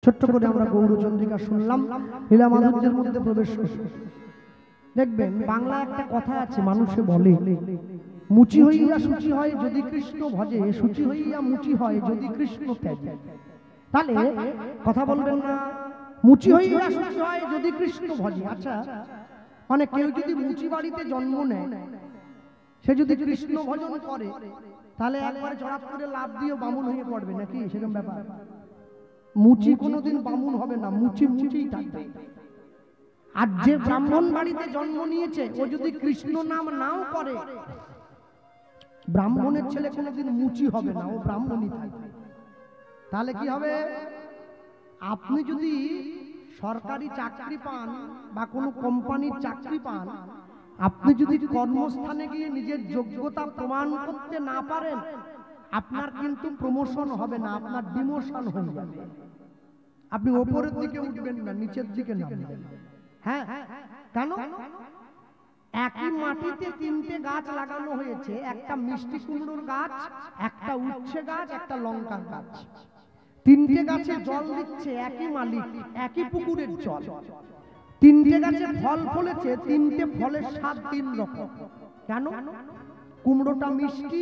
ছোট্ট করে আমরা গৌরচন্দ্রিকা শুনলাম, লীলা মাধুর্যের মধ্যে প্রবেশ করি। দেখবেন বাংলা একটা কথা আছে, মানুষে বলে মুচি হইয়া সূচি হয় যদি কৃষ্ণ ভজে, সূচি হইয়া মুচি হয় যদি কৃষ্ণ ত্যাজে। তাহলে কথা বলবেন না, মুচি হইয়া সূচি হয় যদি কৃষ্ণ ভজে। আচ্ছা, মানে কেউ যদি মুচি বাড়িতে জন্ম নেয়, সে যদি কৃষ্ণ ভজন করে, তাহলে একবার জড়াত করে লাভ দিয়ে বামুন হয়ে পড়বে নাকি? সেরকম ব্যাপার? মুচি কোনোদিন বামুন হবে না, মুচি মুচিই থাকবে। আর যে ব্রাহ্মণ বাড়িতে জন্ম নিয়েছে, ও যদি কৃষ্ণ নাম নাও করে, ব্রাহ্মণের ছেলে কোনোদিন মুচি হবে না, ও ব্রাহ্মণই থাকবে। তাহলে কি হবে? আপনি যদি সরকারি চাকরি পান বা কোনো কোম্পানির চাকরি পান, আপনি যদি কর্মস্থানে গিয়ে নিজের যোগ্যতা প্রমাণ করতে না পারেন, আপনার কিন্তু প্রমোশন হবে না, আপনার ডিমোশন হয়ে যাবে। আপনি উপরের দিকে উঠবেন না, নিচের দিকে নামবেন। হ্যাঁ, কেন? একই মাটিতে তিনটে গাছ লাগানো হয়েছে, একটা মিষ্টি কুমড়োর গাছ, একটা উচ্ছে গাছ, একটা লঙ্কার গাছ। তিনটে গাছে জল দিচ্ছে একই মালিক, একই পুকুরের জল। তিনটে গাছে ফল ফলেছে, তিনটে ফলের স্বাদ তিন রকম। কেন? কুমড়োটা মিষ্টি,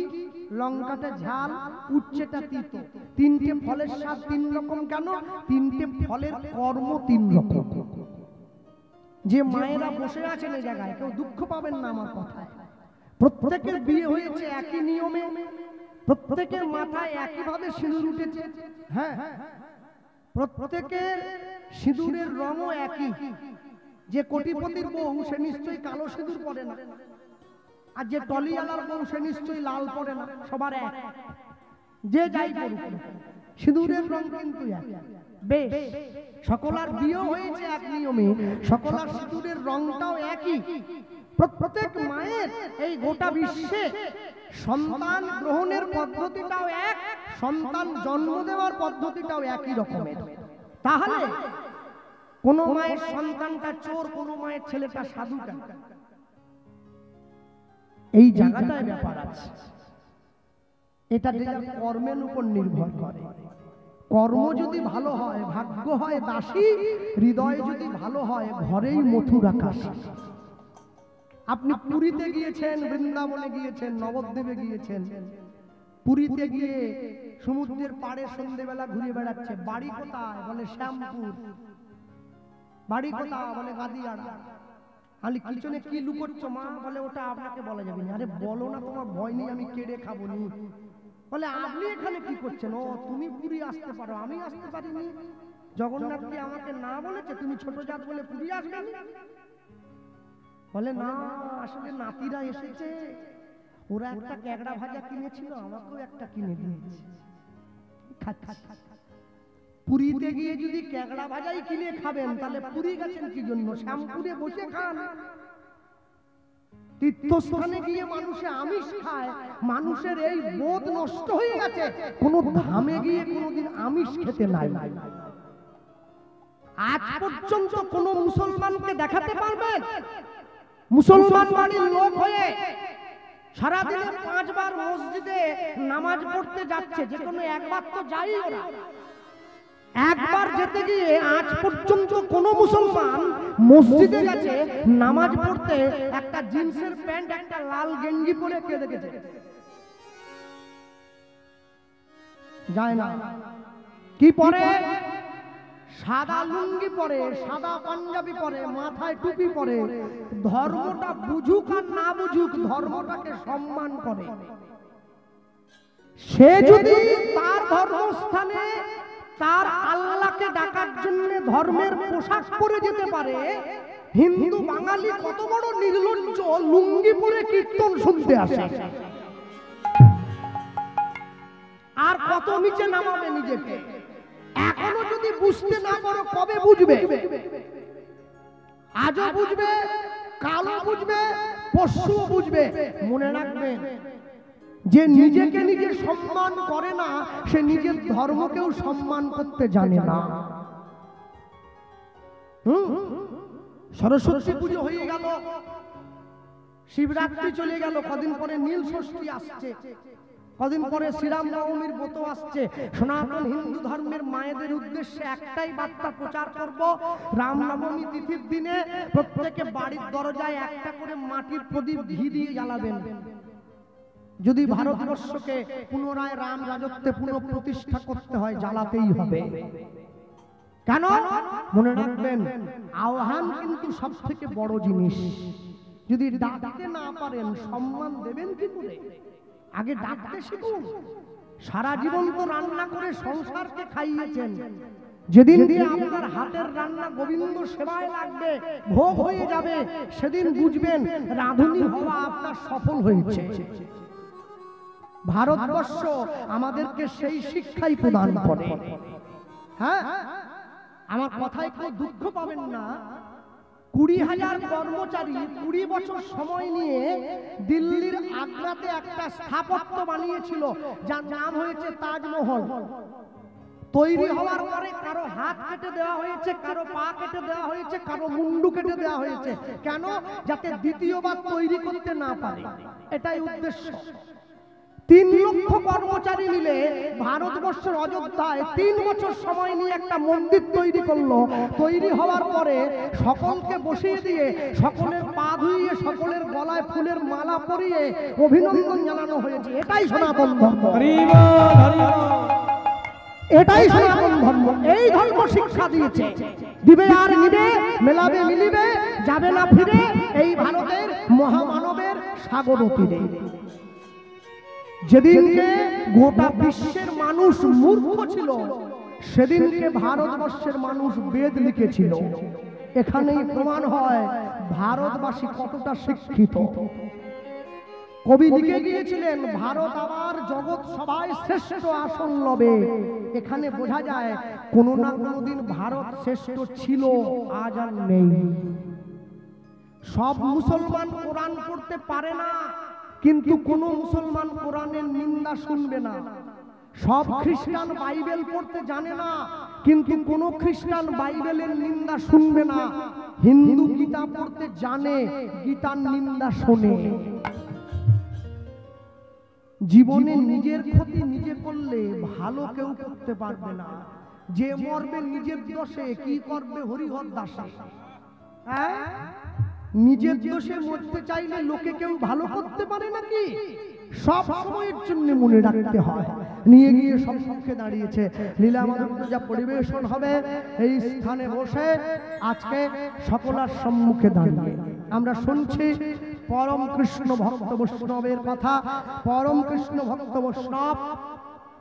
লঙ্কাটা ঝাল, উচ্ছেটা তিতো। তিনটে ফলের স্বাদ তিন রকম কেন? তিনটে ফলের কর্ম তিন রকম। যে মায়েরা বসে আছেন এই জায়গায়, কেউ দুঃখ পাবেন না আমার কথায়। প্রত্যেকের বিয়ে হয়েছে একই নিয়মে, প্রত্যেকের মাথায় একইভাবে সিঁদুর উঠেছে। হ্যাঁ, প্রত্যেকের সিঁদুরের রঙও একই। যে কোটিপতির বউ, সে নিশ্চয়ই কালো সিঁদুর পরে না, আর যে টলিওয়ালার বউ, সে নিশ্চয়ই লাল পরে না। সবার এক, যে যাই করুক, সিঁদুরের রং কিন্তু এক। বেশ, সকলার বিয়ে হয়েছে এক নিয়মে, সকলার সিঁদুরের রংটাও একই। প্রত্যেক মায়ের এই গোটা বিশ্বে সন্তান গ্রহণের পদ্ধতিটাও এক, সন্তান জন্ম দেওয়ার পদ্ধতিটাও একই রকমের। তাহলে কোন মায়ের সন্তানটা চোর, কোন মায়ের ছেলেটা সাধু কেন? এই জায়গাটায় ব্যাপার আছে। এটা কর্মের উপর নির্ভর করে। কর্ম যদি ভালো হয়, ভাগ্য হয় দাসী, হৃদয় যদি ভালো হয়, ঘরেই মথুরা কাশী। আপনি পুরীতে গিয়েছেন, বৃন্দাবনে গিয়েছেন, নবদ্বীপে গিয়েছেন, পুরীতে গিয়ে সমুদ্রের পাড়ে সন্ধ্যেবেলা ঘুরে বেড়াচ্ছে। বাড়ি কোথায়? বলে শ্যামপুর। বাড়ি কোথায়? বলে গাদিয়াড়া। আলি পিছনে কি লুকোচ্ছ মা? বলে ওটা আপনাকে বলা যাবে না। আরে বলো না, তোমার ভয় নেই, আমি কেড়ে খাবো নি। বলে আপনি এখানে কি করছেন? ও তুমি পুরী আসতে পারো, আমি আসতে পারিনি। জগন্নাথ কি আমাকে না বলেছে তুমি ছোট জাত বলে পুরী আসবেন? বলে না, আসলে নাতিরা এসেছে, ওরা একটা ক্যাগড়া ভাজা কিনেছিল, আমাকেও একটা কিনে দিয়েছে। পুরীতে গিয়ে যদি ক্যাগড়া ভাজাই কিনে খাবেন, তাহলে পুরী গেছেন কি জন্য? শ্যামপুরে বসে খান। তীর্থস্থানে গিয়ে মানুষে আমিষ খায়, মানুষের এই বোধ নষ্ট হয়ে গেছে। কোন ধামে গিয়ে কোনদিন আমিষ খেতে নাই। আজ পর্যন্ত কোন মুসলমানকে দেখাতে পারবেন মুসলমান বাড়ির লোক হয়ে সারাদিনে 5 বার মসজিদে নামাজ পড়তে যাচ্ছে? যে কোনো একবার তো যাই ওরা। একবার যেতে গিয়ে আজ পর্যন্ত কোন মুসলমান মসজিদে গেছে নামাজ পড়তে একটা জিন্সের প্যান্ট, একটা লাল গেঞ্জি পরে কে দেখেছে? যায় না। কি পরে? সাদা লুঙ্গি পরে, সাদা পাঞ্জাবি পরে, মাথায় টুপি পরে। ধর্মটা বুঝুক আর না বুঝুক, ধর্মটাকে সম্মান করে। সে যদি তার ধর্মস্থানে তার আল্লাহকে ডাকার জন্য ধর্মের পোশাক পরে যেতে পারে, হিন্দু বাঙালি কত বড় নির্লজ্জ, লুঙ্গি পরে কীর্তন শুনতে আসে। আর কত নিচে নামাবে নিজেকে? এখনো যদি বুঝতে না পারো, কবে বুঝবে? আজও বুঝবে, কালও বুঝবে, পরশুও বুঝবে। মনে রাখবেন, যে নিজেকে নিজে সম্মান করে না, সে নিজের ধর্মকেও সম্মান করতে জানে না। সরস্বতী পুজো হয়ে গেল, শিবরাত্রি চলে গেল, কদিন পরে নীল ষষ্ঠী আসছে। কদিন পরে শ্রীরাম নবমীর ব্রত আসছে। সনাতন হিন্দু ধর্মের মায়েদের উদ্দেশ্যে একটাই বার্তা প্রচার করব, রাম নবমী তিথির দিনে প্রত্যেকে বাড়ির দরজায় একটা করে মাটির প্রদীপ ঘি দিয়ে জ্বালাবেন। যদি ভারতবর্ষকে পুনরায় রাম রাজত্বে পুনঃপ্রতিষ্ঠা করতে হয়, জ্বালাতেই হবে। কেন? মনে রাখবেন, আহ্বান কিন্তু সব থেকে বড় জিনিস। যদি ডাকতে না পারেন, সম্মান দেবেন কি করে? আগে ডাকতে শিখুন। সারা জীবন তো রান্না করে সংসারকে খাইয়েছেন, যেদিন দিয়ে আপনার হাতের রান্না গোবিন্দ সেবায় লাগবে, ভোগ হয়ে যাবে, সেদিন বুঝবেন রাঁধুনি হওয়া আপনার সফল হয়েছে। ভারতবর্ষ আমাদেরকে সেই শিক্ষাই প্রদান করে। হ্যাঁ, আমার কথায় কেউ দুঃখ পাবেন না। 20,000 কর্মচারী 20 বছর সময় নিয়ে দিল্লির আগ্রাতে একটা স্থাপত্য বানিয়েছিল, যার নাম হয়েছে তাজমহল। তৈরি হওয়ার পরে কারো হাত কেটে দেওয়া হয়েছে, কারো পা কেটে দেওয়া হয়েছে, কারো মুন্ডু কেটে দেওয়া হয়েছে। কেন? যাতে দ্বিতীয়বার তৈরি করতে না পারে। এটাই উদ্দেশ্য। 3 লক্ষ কর্মচারী মিলে ভারতবর্ষের অযোধ্যায় 3 বছর সময় নিয়ে একটা মন্দির তৈরি করলো। তৈরি হওয়ার পরে সকলকে বসিয়ে দিয়ে, সকলের পা ধুইয়ে, সকলের গলায় ফুলের মালা পরিয়ে অভিনন্দন জানানো হয়েছে। এটাই সনাতন ধর্ম। এটাই সনাতন ধর্ম। এই ধর্ম শিক্ষা দিয়েছে, দিবে আর নিবে, মেলাবে মিলিবে, যাবে না ফিরে, এই ভারতের মহামানবের সাগর তীরে। যেদিনকে গোটা বিশ্বের মানুষ মূর্খ ছিল, সেদিনকে ভারতবর্ষের মানুষ বেদ লিখেছিল। এখানেই প্রমাণ হয় ভারতবাসী কতটা শিক্ষিত। কবি লিখে গিয়েছিলেন, ভারত আবার জগৎ সভায় শ্রেষ্ঠ আসন লবে। এখানে বোঝা যায় কোনো না কোনোদিন ভারত শ্রেষ্ঠ ছিল, আজ আর নেই। সব মুসলমান কোরআন পড়তে পারে না, কিন্তু কোন মুসলমান কোরআনের নিন্দা শুনবে না। সব খ্রিস্টান বাইবেল পড়তে জানে না, কিন্তু কোন খ্রিস্টান বাইবেলের নিন্দা শুনবে না। হিন্দু গীতা পড়তে জানে, গীতার নিন্দা শোনে। জীবনে নিজের ক্ষতি নিজে করলে ভালো কেউ করতে পারবে না। যে মরবে নিজের দোষে, কি করবে হরিহর দাসে? হ্যাঁ, নিজের দোষে মরতে চাইলে লোকে কেউ ভালো করতে পারে নাকি? সব সময়ের জন্য মনে রাখতে হয়। নিয়ে গিয়ে সম্মুখে দাঁড়িয়েছে লীলা মাধব, যা পরিবেশন হবে এই স্থানে বসে আজকে সকলের সম্মুখে দাঁড়িয়ে আমরা শুনছি পরম কৃষ্ণ ভক্ত বৈষ্ণবের কথা। পরম কৃষ্ণ ভক্ত বৈষ্ণব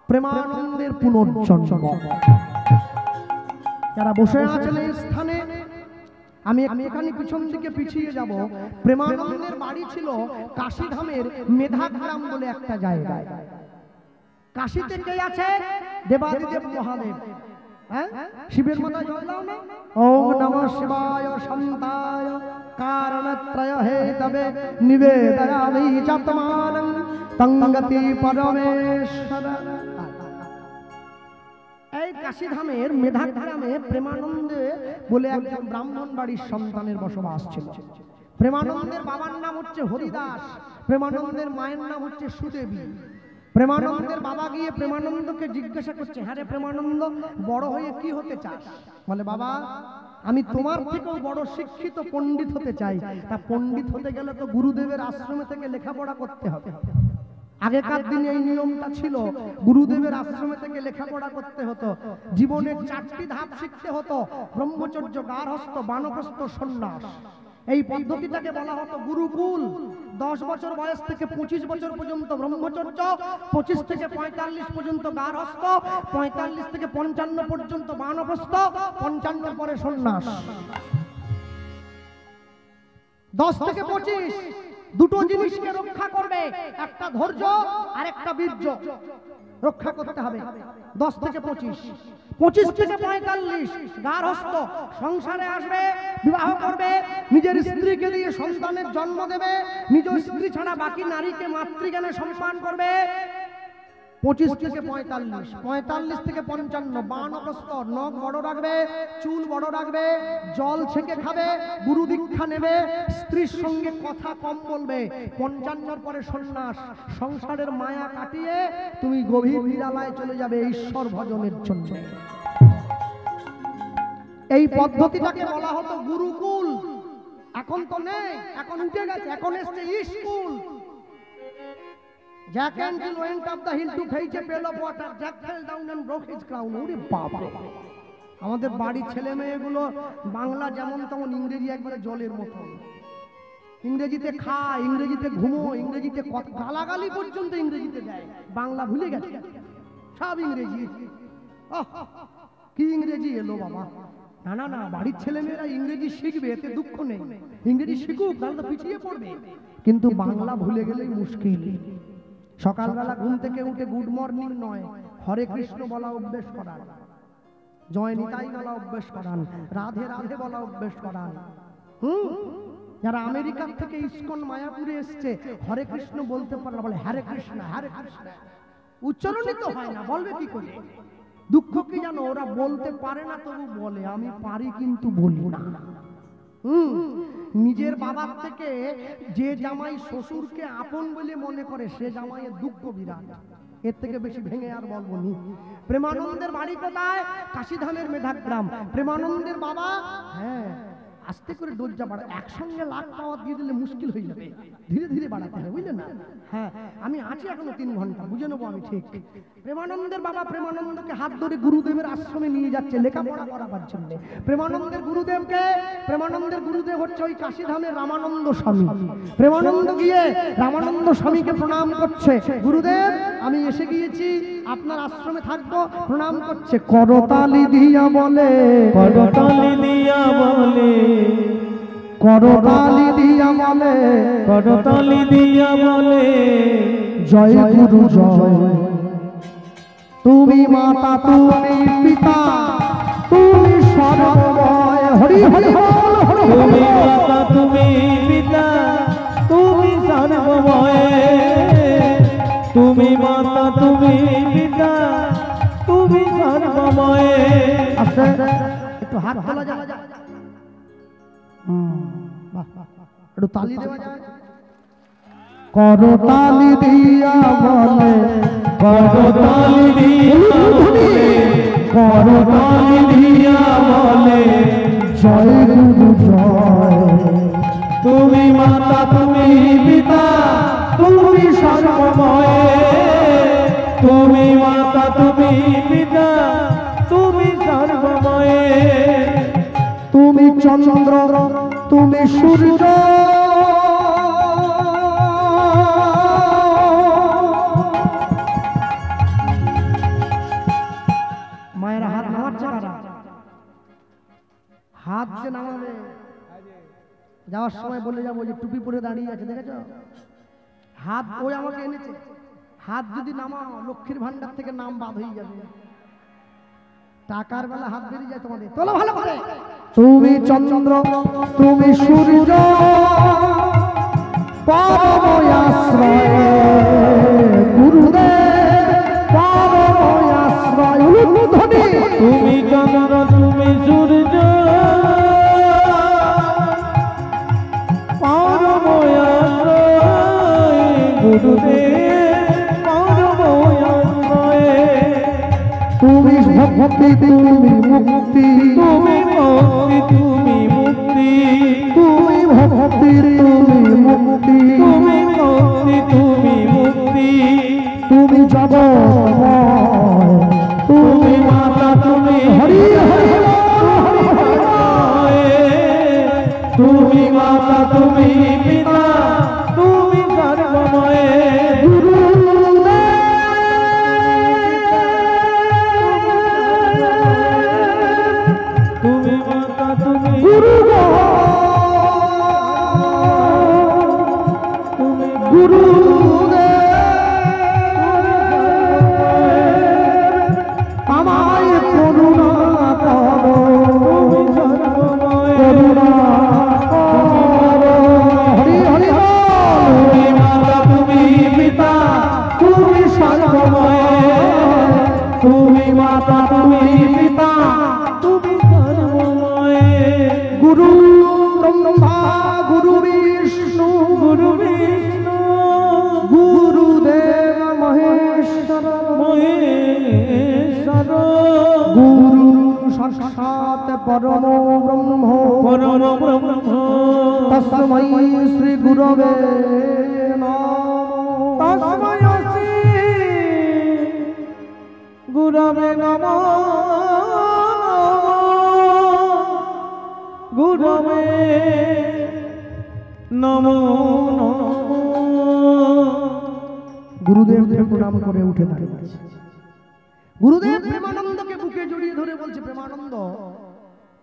প্রেমানন্দের পুনর্জন্ম যারা বসে আছেন এই স্থানে। আমি এখানে পিছন দিকে পিছিয়ে যাব। প্রেমানন্দের বাড়ি ছিল কাশীধামের মেধাগ্রাম বলে একটা জায়গায়। কাশীতে কে আছে? দেবাদিদেব মহাদেব। হ্যাঁ, শিবের মাথায় জল দাও না? ওম নমঃ শিবায় শান্তায় কারণত্রয় হেতবে নিবেদয়ামি চাতমানং তঙ্গতি পরমেশ্বর। এই কাশীধামের মেধাগ্রামে প্রেমানন্দে বলে একজন ব্রাহ্মণ বাড়ির সন্তানের বসবাস ছিল। প্রেমানন্দের বাবার নাম হচ্ছে হরিদাস, প্রেমানন্দের মায়ের নাম হচ্ছে সুদেবী। প্রেমানন্দের বাবা গিয়ে প্রেমানন্দকে জিজ্ঞাসা করছে, হ্যাঁ রে প্রেমানন্দ, বড় হয়ে কি হতে চাস? বলে, বাবা আমি তোমার থেকেও বড় শিক্ষিত পণ্ডিত হতে চাই। তা পণ্ডিত হতে গেলে তো গুরুদেবের আশ্রমে থেকে লেখাপড়া করতে হবে। আগেকার দিনে এই নিয়মটা ছিল, গুরুদেবের আশ্রমে থেকে লেখাপড়া করতে হতো। জীবনের 4টি ধাপ শিখতে হতো, ব্রহ্মচর্য, গার্হস্থ্য, বানপ্রস্থ, সন্ন্যাস। এই পদ্ধতিটাকে বলা হতো গুরুকুল। 10 বছর বয়স থেকে 25 বছর পর্যন্ত ব্রহ্মচর্য, 25 থেকে 45 পর্যন্ত গার্হস্থ্য, 45 থেকে 55 পর্যন্ত বানপ্রস্থ, 55 পরে সন্ন্যাস। 10 থেকে 25 দুটো জিনিসকে রক্ষা করবে, একটা ধৈর্য আর একটা বীর্য রক্ষা করতে হবে। 10 থেকে 25, 25 থেকে 45 গার্হস্থ্য, সংসারে আসবে, বিবাহ করবে, নিজের স্ত্রীকে দিয়ে সন্তানের জন্ম দেবে, নিজ স্ত্রী ছাড়া বাকি নারীকে মাতৃজ্ঞানে সম্মান করবে। 25 থেকে 45, 45 থেকে 55, 52 প্রস্তর, নখ বড় রাখবে, চুল বড় রাখবে, জল ছেঁকে খাবে, গুরু দীক্ষা নেবে, স্ত্রীর সঙ্গে কথা কম বলবে। 55 পরে সন্ন্যাস, সংসারের মায়া কাটিয়ে তুমি গভীর নিরালায় চলে যাবে ঈশ্বর ভজনের জন্য। এই পদ্ধতিটাকে বলা হতো গুরুকুল। এখন তো নেই, এখন উঠে গেছে, এখন এসছে school. Jack and Jill went up the hill to fetch a pail of water. Jack fell down and broke his crown. ওরে বাপ রে! আমাদের বাড়ির ছেলে মেয়েগুলো বাংলা যেমন তেমন, ইংরেজি একবারে জলের মতো। ইংরেজিতে খায়, ইংরেজিতে ঘুমো, ইংরেজিতে গালাগালি পর্যন্ত ইংরেজিতে দেয়। বাংলা ভুলে গেছে, সব ইংরেজি। কি ইংরেজি এলো বাবা! না না না, বাড়ির ছেলে মেয়েরা ইংরেজি শিখবে, এতে দুঃখ নেই। ইংরেজি শিখুক, তাহলে তো পিছিয়ে পড়বে। কিন্তু বাংলা ভুলে গেলেই মুশকিল। সকালবেলা ঘুম থেকে উঠে গুড মর্নিং নয়, হরে কৃষ্ণ বলা অভ্যেস করান, জয় নিতাই বলা অভ্যেস করান, রাধে রাধে বলা অভ্যেস করান। যারা আমেরিকার থেকে ইস্কন মায়াপুরে এসছে, হরে কৃষ্ণ বলতে পারে না, বলে হরে কৃষ্ণ হরে কৃষ্ণ। উচ্চারণই তো হয় না, বলবে কি করে? দুঃখ কি জানো, ওরা বলতে পারে না তবু বলে, আমি পারি কিন্তু বলি না। নিজের বাবার থেকে যে জামাই শ্বশুরকে আপন বলে মনে করে, সে জামাইয়ের দুঃখ বিরাট। এর থেকে বেশি ভেঙে আর বলবো নি। প্রেমানন্দের বাড়ি কোথায়? কাশীধামের মেধাগ্রাম। প্রেমানন্দের বাবা, হ্যাঁ, আস্তে করে দরজা বাড়া, একসঙ্গে লাখ পাওয়া দিয়ে দিলে মুশকিল হয়ে যাবে, ধীরে ধীরে বাড়াতে হবে, বুঝলেন না? হ্যাঁ, আমি আছি এখনো 3 ঘন্টা, বুঝে নেবো আমি ঠিক। প্রেমানন্দের বাবা প্রেমানন্দকে হাত ধরে গুরুদেবের আশ্রমে নিয়ে যাচ্ছে লেখাপড়া করাবার জন্য। প্রেমানন্দের গুরুদেবকে, প্রেমানন্দের গুরুদেব হচ্ছে ওই কাশীধামের রামানন্দ স্বামী। প্রেমানন্দ গিয়ে রামানন্দ স্বামীকে প্রণাম করছে, গুরুদেব আমি এসে গিয়েছি, আপনার আশ্রমে থাকবো। প্রণাম করছে, করতালি দিয়া বলে, করতালি দিয়া বলে, করতালি দিয়া বলে, করতালি দিয়া বলে, জয় গুরু জয়, তুমি মাতা তুমি পিতা তুমি সর্বময়। হরি হরি বল, হরি তুমি মাতা তুমি পিতা তুমি সর্বময়, তুমি মাতা তুমি পিতা তুমি সর্বময়। আচ্ছা, একটু হাত তোলা যায়, একটু তালি দেওয়া যায়। করতালি দিয়া বলে, করতালি দিয়া বলে, করতালি দিয়া বলে, জয় গুরু জয়, তুমি মাতা তুমি পিতা তুমি সর্বময়, তুমি মাতা তুমি পিতা তুমি সর্বময়, তুমি চন্দ্র তুমি সূর্য, মায়েরা হাত নামাচ্ছে কারা? হাত যে নামাবে, যাওয়ার সময় বলে যাবো যে টুপি পরে দাঁড়িয়ে আছে, দেখেছ? হাত ওই আমাকে এনেছে, হাত যদি নামাও লক্ষ্মীর ভান্ডার থেকে নাম বাদ হয়ে যাবে। টাকার বেলা হাত বেরিয়ে যায় তোমাদের, তোলো ভালো করে। তুমি চন্দ্র তুমি সূর্য, পরম আশ্রয় গুরুদেব, পরম আশ্রয়। উলুধ্বনি, তুমি চন্দ্র তুমি সূর্য, পরম আশ্রয় গুরুদেব, পরম আশ্রয়, তুমি ভক্তি তুমি মুক্তি, তুমি মুক্তি তুমি মুক্তি, তুমি ভক্তি তুমি মুক্তি, তুমি মুক্তি তুমি মুক্তি, তুমি জগৎময়, তুমি মাতা তুমি হরি হরি তুমি মাতা তুমি পিতা তুমি সর্বময়, তুমি মাতা তুমি গুরু তুমি গুরুদেব, আমায় করুণা করো, তুমি সর্বময়, করুণা করো। হরি গুরু ব্রহ্মা গুরু বিষ্ণু গুরু বিষ্ণু গুরুদেব মহেশ্বর মহেশ্বর গুরু সাক্ষাৎ পরম ব্রহ্ম পরম ব্রহ্ম তস্मै শ্রী গুরবে নমঃ তস্मै শ্রী গুরবে নমঃ গুরবে নমো নমঃ। গুরুদেবকে প্রণাম করে উঠে দাঁড়িয়েছে। গুরুদেব প্রেমানন্দকে বুকে জড়িয়ে ধরে বলছে, প্রেমানন্দ,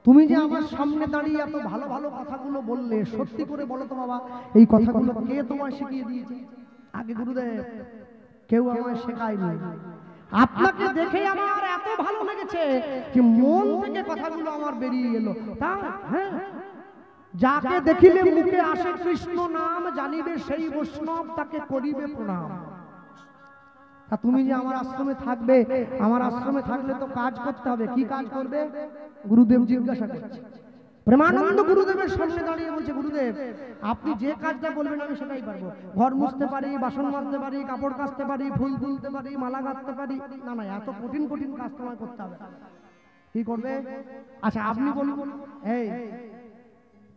তুমি যে আমার সামনে দাঁড়িয়ে এত ভালো ভালো কথাগুলো বললে, সত্যি করে বলো তো বাবা, এই কথাগুলো কে তোমায় শিখিয়ে দিয়েছে? আগে গুরুদেব, কেউ আমায় শেখায়নি। আপনাকে দেখে আমার এত ভালো লেগেছে যে মন থেকে কথাগুলো আমার বেরিয়ে এলো। তা হ্যাঁ, যাকে দেখিলে মুখে আসে কৃষ্ণ নাম, জানিবে সেই বৈষ্ণব, তাকে করিবে প্রণাম। তা তুমি যে আমার আশ্রমে থাকবে, আমার আশ্রমে থাকলে তো কাজ করতে হবে। কি কাজ করবে? গুরুদেব জিজ্ঞাসা করছে। প্রেমানন্দ গুরুদেবের সামনে দাঁড়িয়ে বলছে, গুরুদেব, আপনি যে কাজটা বলবেন আমি সেটাই পারবো। ঘর মুছতে পারি, বাসন মাজতে পারি, কাপড় কাচতে পারি, ফুল তুলতে পারি, মালা গাঁথতে পারি। না না, এত কঠিন কঠিন কাজ তোমায় করতে হবে। কি করবে? আচ্ছা আপনি বলুন, এই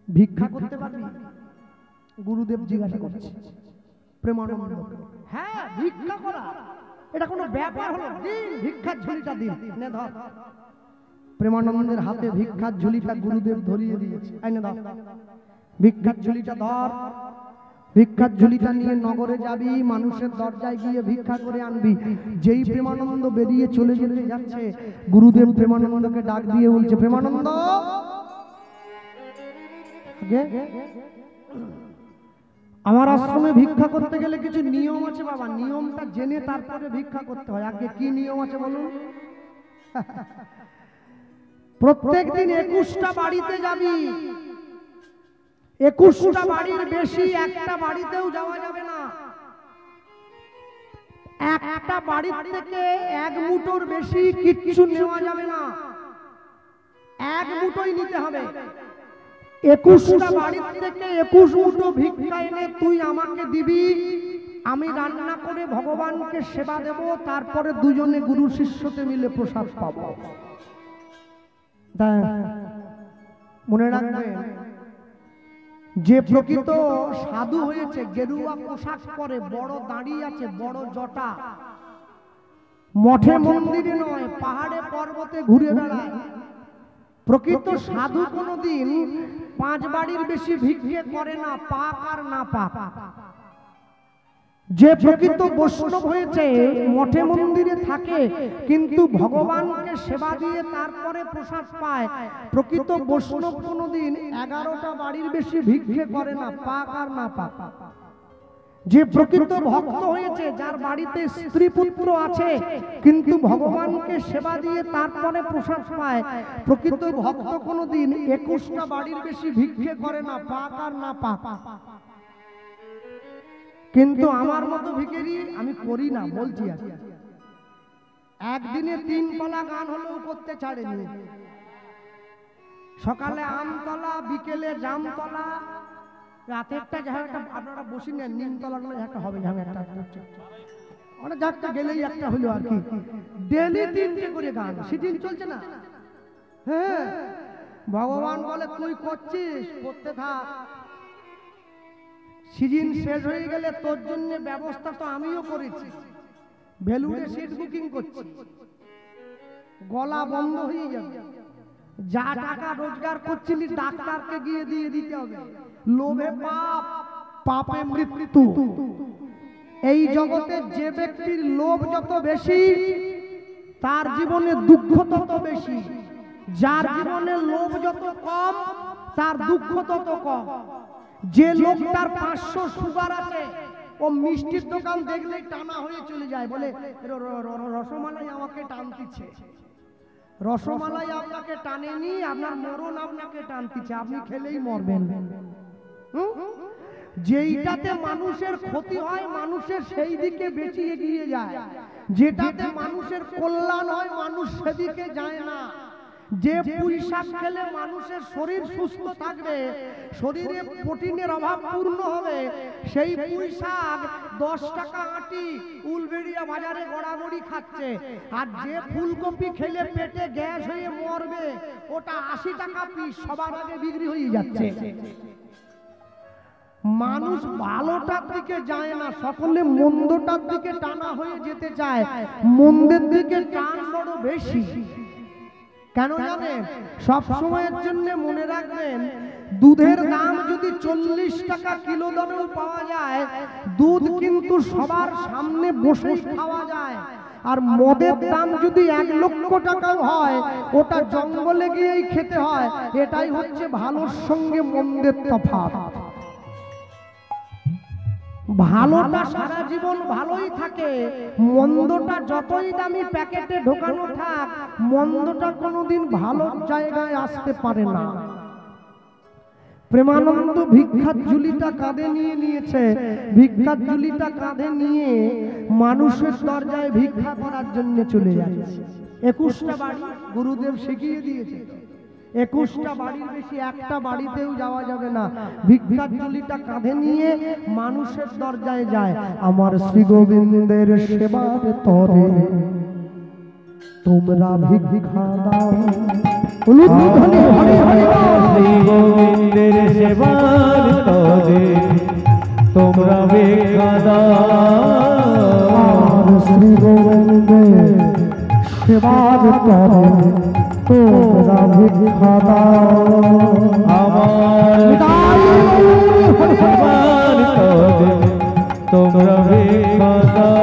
ভিক্ষা করতে পারবি? গুরুদেব জিজ্ঞাসা করছে প্রেমানন্দ। হ্যাঁ, ভিক্ষা করা এটা কোনো ব্যাপার হলো? দিন ভিক্ষার ঝুলিটা দিন, নে ধর। প্রেমানন্দের হাতে ভিক্ষার ঝুলিটা গুরুদেব ধরিয়ে দিয়েছে। আইনে ধর, ভিক্ষার ঝুলিটা ধর। ভিক্ষার ঝুলিটা নিয়ে নগরে যাবি, মানুষের দরজায় গিয়ে ভিক্ষা করে আনবি। যেই প্রেমানন্দ বেরিয়ে চলে যেতে যাচ্ছে, গুরুদেব প্রেমানন্দকে ডাক দিয়ে বলছে, প্রেমানন্দ, আমার আশ্রমে ভিক্ষা করতে গেলে কিছু নিয়ম আছে বাবা, নিয়মটা জেনে তারপরে ভিক্ষা করতে হয়। আগে কি নিয়ম আছে বলুন? প্রত্যেকদিন 21টা বাড়িতে যাবি। 21টা বাড়ির বেশি একটা বাড়িতেও যাওয়া যাবে না। একটা বাড়ি থেকে 1 মুঠোর বেশি কিচ্ছু নেওয়া যাবে না। 1 মুঠোই নিতে হবে। 21টা বাড়ি থেকে 21 মুঠো ভিক্ষা এনে তুই আমাকে দিবি। আমি রান্না করে ভগবানকে সেবা দেব, তারপরে দুজনে গুরু শিষ্যতে মিলে প্রসাদ পাবো। মনে রাখবেন, যে প্রকৃত সাধু হয়েছে, গেরুয়া পোশাক পরে, বড় দাড়ি আছে, বড় জটা, মঠে মন্দিরে নয়, পাহাড়ে পর্বতে ঘুরে বেড়ায়, প্রকৃত সাধু কোনদিন 5 বাড়ির বেশি ভিক্ষে করে না, পাক আর না পাক। যে প্রকৃত বৈষ্ণব হয়েছে, মঠে মন্দিরে থাকে কিন্তু ভগবানকে সেবা দিয়ে তারপরে প্রসাদ পায়, প্রকৃত বৈষ্ণব কোনদিন 11টা বাড়ির বেশি ভিক্ষে করে না, পাক আর না পাক। যে প্রকৃত ভক্ত হয়েছে, যার বাড়িতে স্ত্রী পুত্র আছে কিন্তু ভগবানকে সেবা দিয়ে তারপরে প্রসাদ পায়, প্রকৃত ভক্ত কোনদিন 21টা বাড়ির বেশি ভিক্ষে করে না, পাক আর না পাক। কিন্তু আমার মতো ভিখারি আমি করি না, বলছি আর একদিনে 3 পালা গান হলেও করতে ছাড়েনি। সকালে আমতলা, বিকেলে জামতলা, রাতেরটা যাহা একটা আপনারা বসি নেন, নিমতলা গুলো একটা হবে, যাহা একটা মানে যাকটা গেলেই একটা হলো আর কি। ডেলি 3টে করে গান, সিজন চলছে না? হ্যাঁ, ভগবান বলে তুই করছিস, করতে থাক। সিজন শেষ হয়ে গেলে তোর জন্য ব্যবস্থা তো আমিও করেছি, ভেলুরে সিট বুকিং করছি। গলা বন্ধ হয়ে যাবে। যা টাকা রোজগার করছিলি ডাক্তারকে গিয়ে দিয়ে দিতে হবে। লোভে পাপ, পাপে মৃত্যু। এই জগতে যে ব্যক্তির লোভ যত বেশি, তার জীবনে দুঃখ তত বেশি। যার জীবনে লোভ যত কম, তার দুঃখ তত কম। যে লোকটার 500 সুগার আছে, ও মিষ্টির দোকান দেখলেই টানা হয়ে চলে যায়, বলে রসমালাই আমাকে টানতিছে। রসমালাই আপনাকে টানেনি, আপনার মরণ আপনাকে টানতিছে, আপনি খেলেই মরবেন। যেইটাতে মানুষের ক্ষতি হয়, মানুষের সেই দিকে বেশি এগিয়ে যায়। যেটাতে মানুষের কল্যাণ হয়, মানুষ সেদিকে যায় না। যে পুঁই শাক খেলে মানুষের শরীর সুস্থ থাকবে, শরীরে প্রোটিনের অভাব পূর্ণ হবে, সেই পুঁই শাক 10 টাকা আঁটি উলবেড়িয়া বাজারে গড়াগড়ি খাচ্ছে। আর যে ফুলকপি খেলে পেটে গ্যাস হয়ে মরবে, ওটা 80 টাকা পিস সবার আগে বিক্রি হয়ে যাচ্ছে। মানুষ ভালোটার দিকে যায় না, সকলে মন্দটার দিকে টানা হয়ে যেতে চায়। মন্দের দিকে টান বড় বেশি। কেন জানেন? সব সময়ের জন্য মনে রাখবেন, দুধের দাম যদি 40 টাকা কিলো দামেও পাওয়া যায়, দুধ কিন্তু সবার সামনে বসেই খাওয়া যায়। আর মদের দাম যদি 1 লক্ষ টাকাও হয়, ওটা জঙ্গলে গিয়েই খেতে হয়। এটাই হচ্ছে ভালোর সঙ্গে মন্দের তফাৎ। ভালোটা সারা জীবন ভালোই থাকে, মন্দটা যতই দামি প্যাকেটে ঢোকানো থাক, মন্দটা কোনোদিন ভালো জায়গায় আসতে পারে না। প্রেমানন্দ ভিক্ষার ঝুলিটা কাঁধে নিয়ে নিয়েছে, ভিক্ষার ঝুলিটা কাঁধে নিয়ে মানুষের দরজায় ভিক্ষা করার জন্য চলে যাচ্ছে। 21টা বাড়ি গুরুদেব শিখিয়ে দিয়েছে। 21টা বাড়ির বেশি একটা বাড়িতেও যাওয়া যাবে না। ভিক্ষার ঝুলিটা কাঁধে নিয়ে মানুষের দরজায় যায়। আমার শ্রী গোবিন্দের সেবার তরে তোমরা ভিক্ষা দাও। শ্রী গোবিন্দের সেবার তরে তোমরা ভিক্ষা দাও। শ্রী গোবিন্দের সেবার তরে তোমরা ভিক্ষা দাও। আমার সেবার তরে তোমরা ভিক্ষা দাও।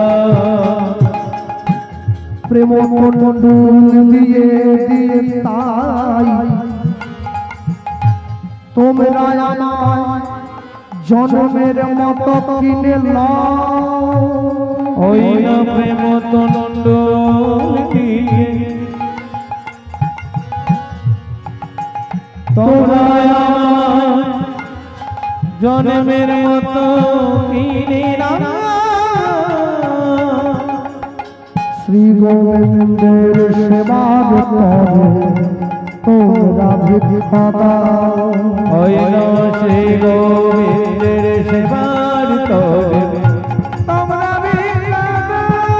প্রেম মণ্ডল দিয়ে দিয়ে তাই তোমরা আমায় জন্মের মতো কিনে নাও। ওই না প্রেম তন্ড দিয়ে তোমরা আমায় জন্মের মতো কিনে নাও। শ্রী গোবিন্দের সেবার তরে তোমরা ভিক্ষা দাও। ওই না শ্রী গোবিন্দের সেবার তরে তোমরা ভিক্ষা দাও।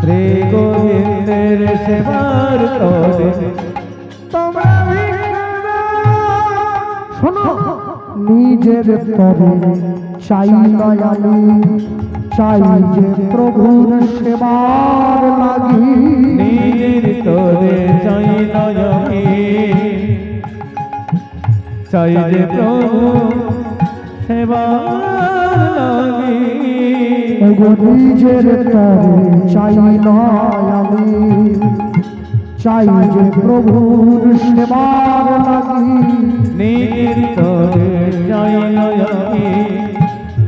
শ্রী গোবিন্দের সেবার তরে তোমরা ভিক্ষা দাও। শোনো, নিজের তরে চাই না আমি, চাই যে প্রভুর সেবার লাগি। নিজের তরে চাই না আমি, চাই যে প্রভু সেবার লাগি। নিজের তরে চাই না আমি, চাই যে প্রভুর সেবার লাগি। নিজের তরে চাই না আমি,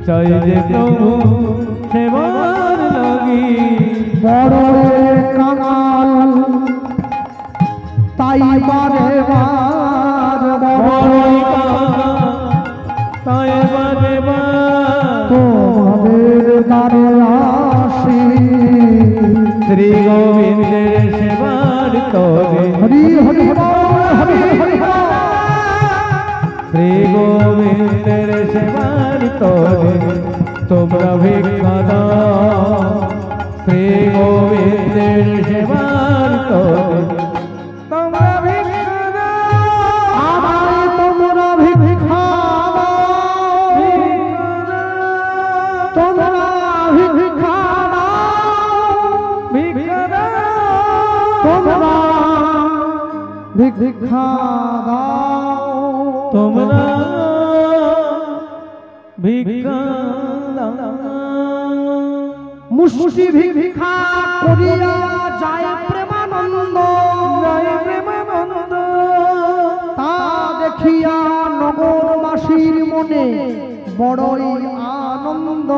চাই যে প্রভু সেবার লাগি। বড় কাঙাল তাই বারে বার, বড়ই কাঙাল তাই বারে বার তোমাদের দ্বারে আসি। শ্রী গোবিন্দের সেবার তরে হরি হরি বল, হরি হরি বল। শ্রী গোবিন্দের সেবার তরে তোমরা ভিক্ষা দাও। শ্রী গোবিন্দের সেবার তরে তোমরা ভিক্ষা দাও। আমায় তোমরা ভিক্ষা দাও, তোমরা ভিক্ষা দাও, ভিক্ষা দাও। তোমরা ভিক্ষা দাও। তোমরা ভিক্ষা দাও। মুষ্টি ভিক্ষা করিয়া যায় প্রেমানন্দ, জয় প্রেমানন্দ। তা দেখিয়া নগরবাসীর মনে বড়ই আনন্দ।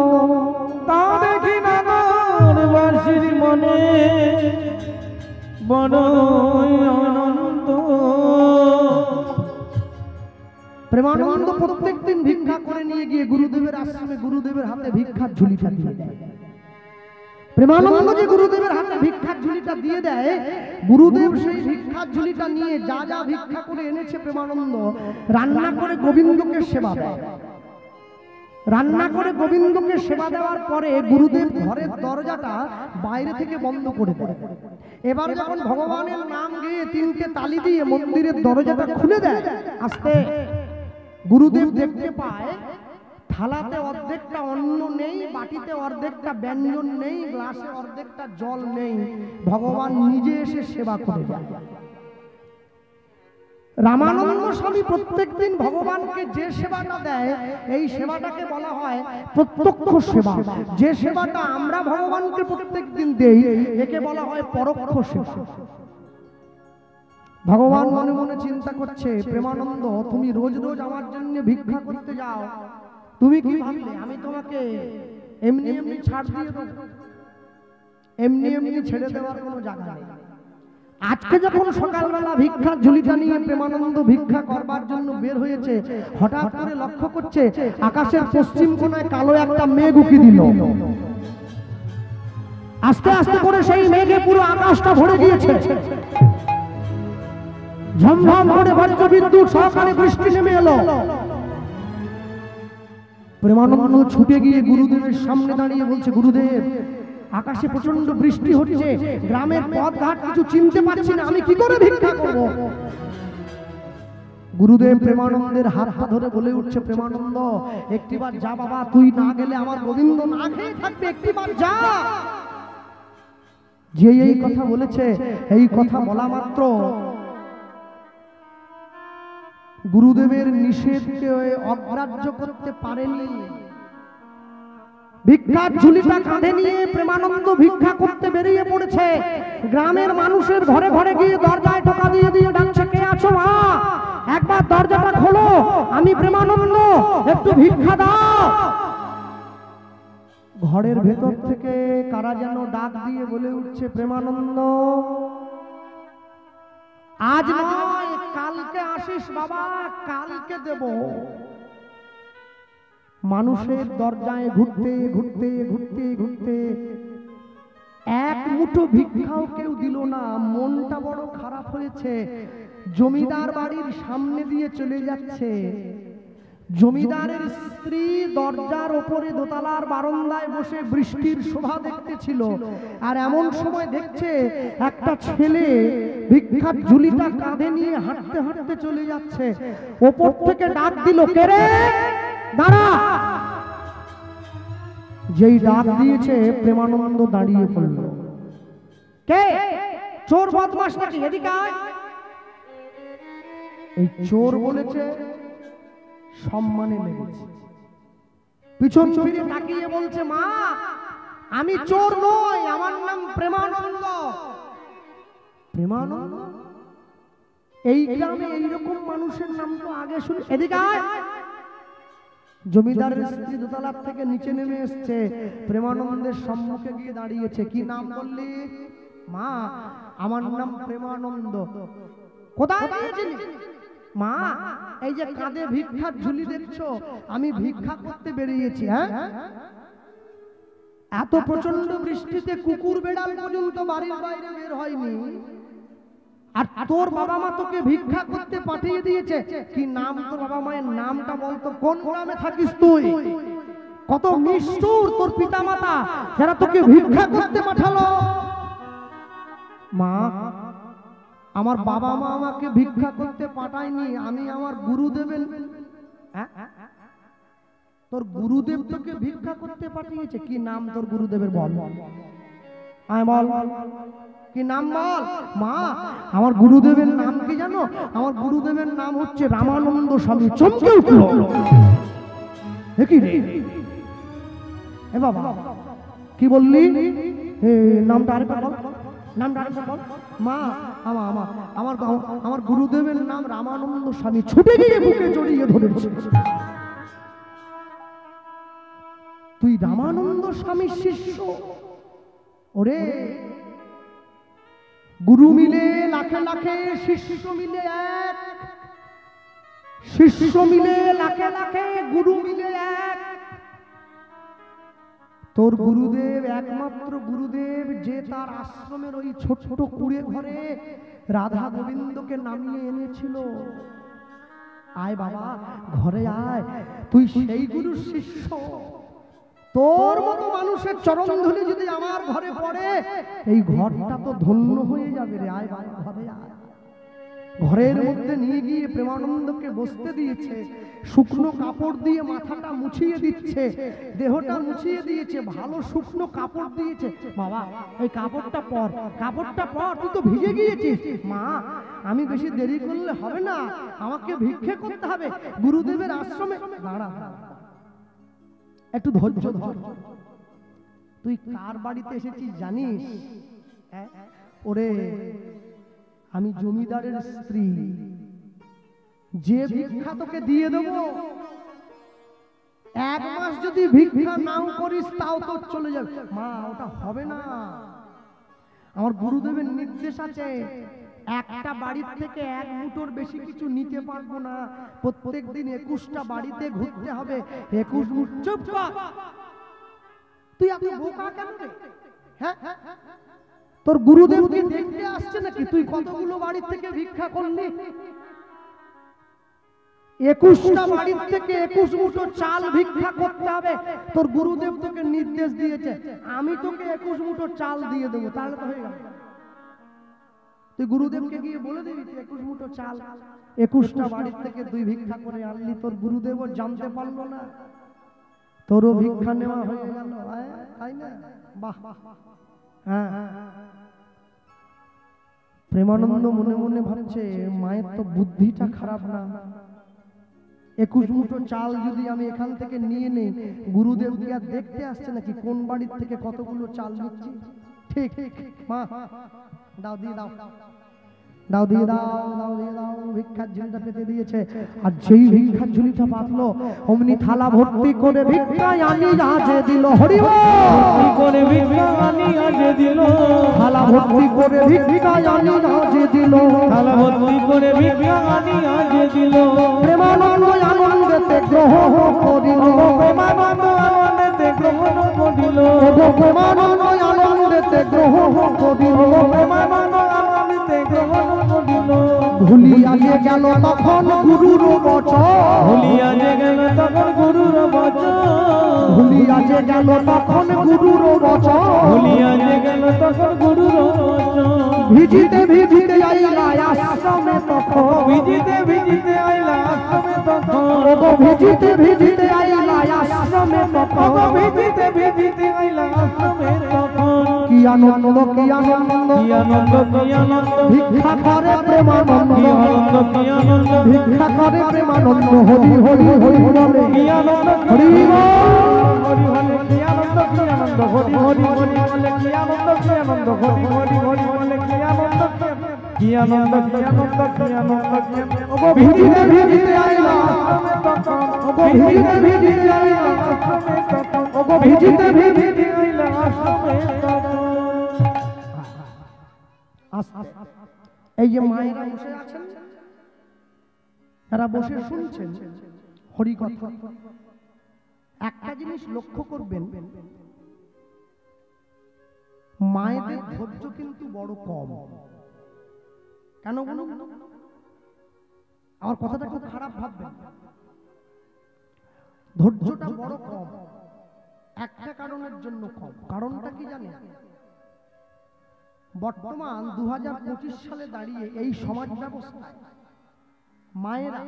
তা দেখি নগরবাসীর মনে বড়ই আনন্দ। প্রেমানন্দ প্রত্যেকদিন ভিক্ষা করে নিয়ে গিয়ে গুরুদেবের আশ্রমে গুরুদেবের হাতে ভিক্ষার ঝুলিটা দিয়ে দেয়। প্রেমানন্দ যে গুরুদেবের হাতে ভিক্ষার ঝুলিটা দিয়ে দেয়, গুরুদেব সেই ভিক্ষার ঝুলিটা নিয়ে যা যা ভিক্ষা করে এনেছে প্রেমানন্দ রান্না করে গোবিন্দকে সেবা দেয়। রান্না করে গোবিন্দকে সেবা দেওয়ার পরে গুরুদেব ঘরের দরজাটা বাইরে থেকে বন্ধ করে দেয়। এবার যখন ভগবানের নাম গিয়ে 3টে তালি দিয়ে মন্দিরের দরজাটা খুলে দেয়, আস্তে গুরুদেব দেখতে পায় থালাতে অর্ধেকটা অন্ন নেই, বাটিতে অর্ধেকটা ব্যঞ্জন নেই, গ্লাসে অর্ধেকটা জল নেই। ভগবান নিজে এসে সেবা করে যায়। রামানন্দ স্বামী প্রত্যেকদিন ভগবানকে যে সেবাটা দেয়, এই সেবাটাকে বলা হয় প্রত্যক্ষ সেবা। যে সেবাটা আমরা ভগবানকে প্রত্যেকদিন দেই, একে বলা হয় পরোক্ষ সেবা। ভগবান মনে মনে চিন্তা করছে, প্রেমানন্দ তুমি রোজ রোজ আমার জন্য ভিক্ষা করতে যাও, তুমি কি ভাবলে আমি তোমাকে এমনি এমনি ছাড় দিয়ে দেব? এমনি এমনি ছেড়ে দেওয়ার কোনো জায়গা নেই। আজকে যখন সকালবেলা ভিক্ষার ঝুলিটা নিয়ে প্রেমানন্দ ভিক্ষা করবার জন্য বের হয়েছে, হঠাৎ করে লক্ষ্য করছে আকাশের পশ্চিম কোণায় কালো একটা মেঘ উকি দিল। আস্তে আস্তে করে সেই মেঘে পুরো আকাশটা ভরে গিয়েছে। ঝমঝম করে বজ্র বিদ্যুৎ সহকারে বৃষ্টি নেমে এলো। প্রেমানন্দ ছুটে গিয়ে গুরুদেবের সামনে দাঁড়িয়ে বলছে, গুরুদেব আকাশে প্রচন্ড বৃষ্টি হচ্ছে, গ্রামের পথ ঘাট কিছু চিনতে পারছি না, আমি কি করে ভিক্ষা করব? গুরুদেব প্রেমানন্দের হাতটা ধরে বলে উঠছে, প্রেমানন্দ একটিবার যা বাবা, তুই না গেলে আমার গোবিন্দ না খেয়ে থাকবে, একটিবার যা। যে এই কথা বলেছে, এই কথা বলা মাত্র গুরুদেবের নিষেধকে অগ্রাহ্য করতে পারেনি। ভিক্ষার ঝুলিটা কাঁধে নিয়ে প্রেমানন্দ ভিক্ষা করতে বেরিয়ে পড়েছে। গ্রামের মানুষের ঘরে ঘরে গিয়ে দরজায় টোকা দিয়ে দিয়ে ডাকছে, কে আছো মা? একবার দরজাটা খোলো, আমি প্রেমানন্দ, একটু ভিক্ষা দাও। ঘরের ভেতর থেকে কারা যেন ডাক দিয়ে বলে উঠছে, প্রেমানন্দ আজ নয়, কালকে আসিস বাবা, কালকে দেব। মানুষের দরজায় ঘুরতে ঘুরতে ঘুরতে ঘুরতে এক মুঠো ভিক্ষাও কেউ দিল না। মনটা বড় খারাপ হয়েছে। জমিদার বাড়ির সামনে দিয়ে চলে যাচ্ছে। জমিদারের স্ত্রী দরজার ওপরে দোতলার বারান্দায় বসে বৃষ্টির শোভা দেখতেছিল। আর এমন সময় দেখছে একটা ছেলে ভিক্ষার ঝুলিটা কাঁধে নিয়ে হাঁটতে হাঁটতে চলে যাচ্ছে। ওপর থেকে ডাক দিল, কে রে, দাঁড়া। যেই ডাক দিয়েছে প্রেমানন্দ দাঁড়িয়ে পড়ল। কে? চোর বদমাশ নাকি? এদিকে আয়। এই চোর বলেছে, সম্মানে লেগেছে। পিছন ফিরে তাকিয়ে বলছে, মা আমি চোর নই, আমার নাম প্রেমানন্দ। প্রেমানন্দ? এই গ্রামে এইরকম মানুষের নাম তো আগে শুনি। এদিকে আয়। জমিদারের স্ত্রী দোতলার থেকে নিচে নেমে এসছে, প্রেমানন্দের সম্মুখে গিয়ে দাঁড়িয়েছে। কি নাম বললি? মা আমার নাম প্রেমানন্দ। কোথায় গিয়েছিলি? মা এই যে কাঁধে ভিক্ষার ঝুলি দেখছো, আমি ভিক্ষা করতে বেরিয়েছি। হ্যাঁ, এত প্রচন্ড বৃষ্টিতে কুকুর বেড়াল পর্যন্ত বাড়ির বাইরে বের হয়নি, আর তোর বাবা মা তোকে ভিক্ষা করতে পাঠিয়ে দিয়েছে। কি নাম তোর বাবা মায়ের? নামটা বলতো। কোন গ্রামে থাকিস তুই? কত নিষ্ঠুর তোর পিতা মাতা, যারা তোকে ভিক্ষা করতে পাঠালো। মা আমার বাবা মা আমাকে ভিক্ষা করতে পাঠায়নি, আমি আমার গুরুদেবের। তোর গুরুদেব তোকে ভিক্ষা করতে পাঠিয়েছে। কি নাম তোর গুরুদেবের? বল, আয় বল, কি নাম বল। মা আমার গুরুদেবের নাম কি জানো? আমার গুরুদেবের নাম হচ্ছে রামানন্দ স্বামী। চমকে উঠল, কি রে? এ বাবা কি বললি? নামটা আরেকবার বল, নামটা আরেকবার বল। মা আমার গুরুদেবের নাম রামানন্দ স্বামী। ছুটে গিয়ে বুকে জড়িয়ে ধরেছে। তুই রামানন্দ স্বামীর শিষ্য? ওরে, গুরু মিলে লাখে লাখে, শিষ্য মিলে এক। শিষ্য মিলে লাখে লাখে, গুরু মিলে এক। তোর গুরুদেব, একমাত্র গুরুদেব, যে তার আশ্রমের ওই ছোট কুড়ে ঘরে রাধা গোবিন্দকে নামিয়ে এনেছিল। আয় বাবা, ঘরে আয়, তুই সেই গুরুর শিষ্য। তোর মতো মানুষের চরণ ধুলি যদি আমার ঘরে পড়ে, এই ঘরটা তো ধন্য হয়ে যাবে রে। আয় বাবা, ঘরে আয়। ঘরের মধ্যে নিয়ে গিয়ে প্রেমানন্দকে বসতে দিয়েছে, শুকনো কাপড় দিয়ে মাথাটা মুছিয়ে দিচ্ছে, দেহটা মুছিয়ে দিয়েছে, ভালো শুকনো কাপড় দিয়েছে। বাবা, এই কাপড়টা পর, কাপড়টা পর, তুই তো ভিজে গিয়েছিস। মা, আমি বেশি দেরি করলে হবে না, আমাকে ভিক্ষে করতে হবে গুরুদেবের আশ্রমে। দাঁড়া, একটু ধৈর্য ধর। তুই কার বাড়িতে এসেছিস জানিস? ওরে, আমি জমিদারের স্ত্রী। যে ভিক্ষা তোকে দিয়ে দেব, 1 মাস যদি ভিক্ষা নাও করিস তাও তো চলে যাবে। মা, ওটা হবে না। আমার গুরুদেবের নির্দেশ আছে, একটা বাড়ির থেকে 1 মুঠোর বেশি কিছু নিতে পারবো না। প্রত্যেক দিন 21টা বাড়িতে ঘুরতে হবে। 21 মুঠ। চুপ কর, তুই এত বোকা কেন রে? হ্যাঁ, তোর গুরুদেবকে দেখতে আসছে নাকি? তুই কতগুলো বাড়ির থেকে ভিক্ষা করলি? 21টা বাড়ির থেকে 21 মুঠো চাল ভিক্ষা করতে হবে। তোর গুরুদেব তোকে নির্দেশ দিয়েছে, আমি তোকে 21 মুঠো চাল দিয়ে দেবো, তাহলে তো হয়ে গেল। তুই গুরুদেবকে গিয়ে বলে দিবি 21 মুঠো চাল। 21টা বাড়ির থেকে 2 ভিক্ষা করে আনলি, তোর গুরুদেবও জানতে পারলো না, তোরও ভিক্ষা নেওয়া হয়ে গেল। তাই না? বাহ, হ্যাঁ। প্রেমানন্দ মনে মনে ভাবছে, মায়ের তো বুদ্ধিটা খারাপ না। 21 মুঠো চাল যদি আমি এখান থেকে নিয়ে নেই, গুরুদেব কি আর দেখতে আসছে নাকি কোন বাড়ির থেকে কতগুলো চাল নিচ্ছি? ঠিক, মা দাও, দিয়ে দাও, দাও, দিয়ে দাও, দাও, দিয়ে দাও। ভিক্ষার ঝুলিটা পেতে দিয়েছে, আর যেই ভিক্ষার ঝুলিটা পাতলো, অমনি থালা ভর্তি করে ভিক্ষা আনি আজে দিল। হরি বল করে ভিক্ষা আনি আজে দিল, থালা ভর্তি করে ভিক্ষা আনি আজে দিল, থালা ভর্তি করে ভিক্ষা আনি আজে দিল। প্রেমানন্দ আনন্দেতে গ্রহণ করিল, প্রেমানন্দ আনন্দেতে গ্রহণ করিল, প্রেমানন্দ আনন্দেতে গ্রহণ করিল, প্রেমানন্দ আনন্দেতে গ্রহণ করিল। ভুলিয়া যে গেল তখন গুরুর বচন, ভুলিয়া যে গেল তখন গুরুর বচন, ভুলিয়া যে গেল তখন গুরুর বচন, ভুলিয়া যে গেল তখন গুরুর বচন। ভিজিতে ভিজিতে আইলা আশ্রমে তখন, ভিজিতে ভিজিতে আইলা আশ্রমে তখন, ভিজিতে ভিজিতে আইলা আশ্রমে তখন, ভিজিতে ভিজিতে আইলা আশ্রমে তখন। কি আনন্দ, কি আনন্দ, কি আনন্দ, কি আনন্দ, ভিক্ষা করে প্রেমানন্দ, কি আনন্দ, কি আনন্দ, ভিক্ষা করে প্রেমানন্দ। হরি হরি হরি বলে, কি আনন্দ, হরি বল। হরি হরি, কি আনন্দ, কি আনন্দ, হরি হরি হরি বলে, কি আনন্দ, কি আনন্দ, হরি হরি হরি বলে, কি আনন্দ, কি আনন্দ, কি আনন্দ, কি আনন্দ, কি আনন্দ। ভিজিতে ভিজিতে আইলা, ভিজিতে ভিজিতে আইলা আশ্রমে তখন, ভিজিতে ভিজিতে আইলা আশ্রমে তখন। এই যে মায়েরা বসে আছেন, তারা বসে শুনছেন হরি কথা। একটা জিনিস লক্ষ্য করবেন, মায়েদের ধৈর্য কিন্তু বড় কম। কেন বলুন? আমার কথাটা খুব খারাপ ভাববেন। ধৈর্যটা বড় কম একটা কারণের জন্য কম। কারণটা কি জানেন? বর্তমান 2025 সালে দাঁড়িয়ে এই সমাজ ব্যবস্থায় মায়েরা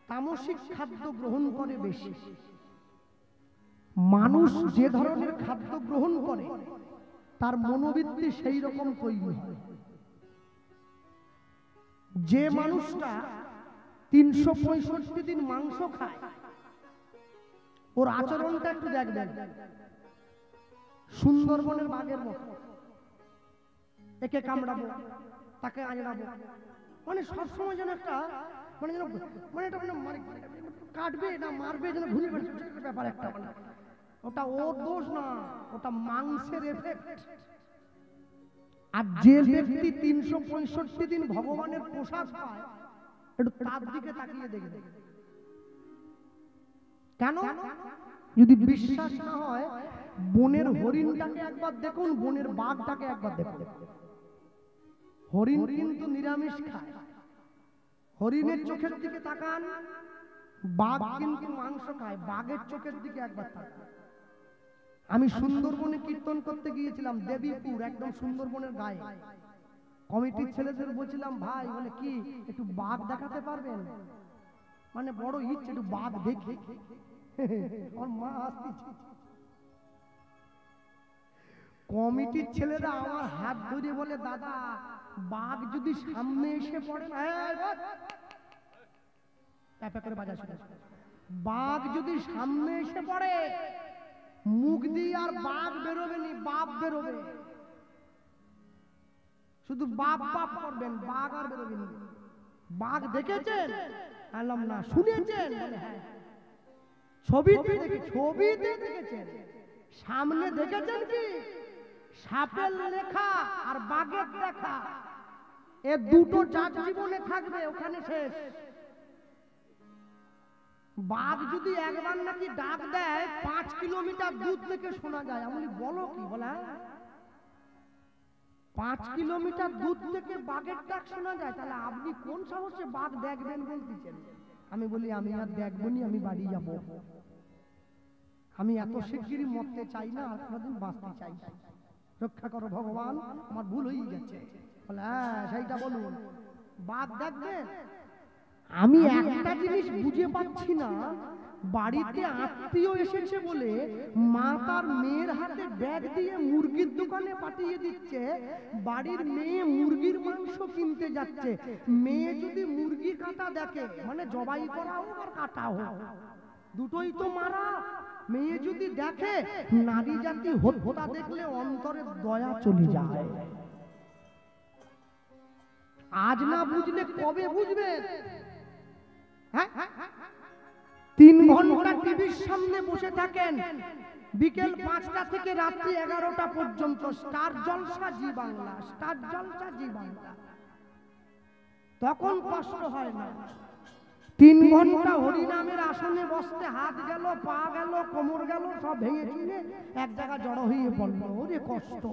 তামসিক খাদ্য গ্রহণ করে বেশি। মানুষ যে ধরনের খাদ্য গ্রহণ করে তার মনোবৃত্তি সেই রকম তৈরি হয়। যে মানুষটা 365 দিন মাংস খায়, ওর আচরণটা একটু দেখবেন সুন্দরবনের বাঘের মতো। একে কামড়াবো, তাকে আঁচড়াবো, মানে সবসময় যেন একটা মানে যেন মানে এটা মানে কাটবে না মারবে, যেন ঘুরে বেড়াচ্ছে ব্যাপার একটা। মানে ওটা ওর দোষ না, ওটা মাংসের এফেক্ট। আর যে ব্যক্তি 365 দিন ভগবানের প্রসাদ পায়, একটু তার দিকে তাকিয়ে দেখবে। কেন? যদি বিশ্বাস না হয় বনের হরিণটাকে একবার দেখুন, বনের বাঘটাকে একবার দেখুন। হরিণ কিন্তু নিরামিষ খায়, হরিণের চোখের দিকে তাকান, বাঘ কিন্তু মাংস খায়, বাঘের চোখের দিকে একবার তাকান। আমি সুন্দরবনে কীর্তন করতে গিয়েছিলাম, দেবীপুর, একদম সুন্দরবনের গায়ে। কমিটির ছেলেদের বলছিলাম, ভাই বলে কি একটু বাঘ দেখাতে পারবেন? মানে বড় ইচ্ছে একটু বাঘ দেখি। আমার মা আসতেছে, কমিটির ছেলেরা আমার হাত ধরে বলে, দাদা বাঘ যদি সামনে এসে পড়ে না, বাঘ যদি সামনে এসে পড়ে মুখ দিয়ে আর বাঘ বেরোবে নি, বাপ বেরোবে, শুধু বাপ বাপ করবেন, বাঘ আর বেরোবে নি। বাঘ দেখেছেন? বললাম না। শুনেছেন? বলে হ্যাঁ। ছবিতে দেখেছেন? সামনে দেখেছেন কি? সাপের লেখা আর বাঘের দেখা, এ দুটো যার জীবনে থাকবে ওখানে শেষ। বাঘ যদি একবার নাকি ডাক দেয় 5 কিলোমিটার দূর থেকে শোনা যায়। আমি বলো কি? বলা 5 কিলোমিটার দূর থেকে বাঘের ডাক শোনা যায়, তাহলে আপনি কোন সাহসে বাঘ দেখবেন বলতেছেন? আমি বলি আমি আর দেখবো নি, আমি বাড়ি যাব। আমি এত শিগগিরই মরতে চাই না, আর কোনদিন বাঁচতে চাই। রক্ষা করো ভগবান, আমার ভুল হয়ে গেছে। বলে হ্যাঁ সেইটা বলুন, বাঘ দেখবেন? আমি একটা জিনিস বুঝে পাচ্ছি না, বাড়িতে আত্মীয় এসেছে বলে মা তার মেয়ের হাতে ব্যাগ দিয়ে মুরগির দোকানে পাঠিয়ে দিচ্ছে, বাড়ির মেয়ে মুরগির মাংস কিনতে যাচ্ছে। মেয়ে যদি মুরগি কাটা দেখে, মানে জবাই করা হোক আর কাটা হোক, দুটোই তো মারা, মেয়ে যদি দেখে, নারী জাতি হত্যা দেখলে অন্তরে দয়া চলে যায়। আজ না বুঝলে কবে বুঝবেন? 3 ঘন্টা টিভির সামনে বসে থাকেন, বিকেল 5টা থেকে রাত্রি 11টা পর্যন্ত স্টার জলসা জি বাংলা, স্টার জলসা জি বাংলা, তখন কষ্ট হয় না। 3 ঘন্টা হরিনামের আসনে বসতে হাত গেল, পা গেল, কোমর গেল, সব ভেঙে চুরে এক জায়গা জড়ো হয়ে পড়ল, ওরে কষ্ট।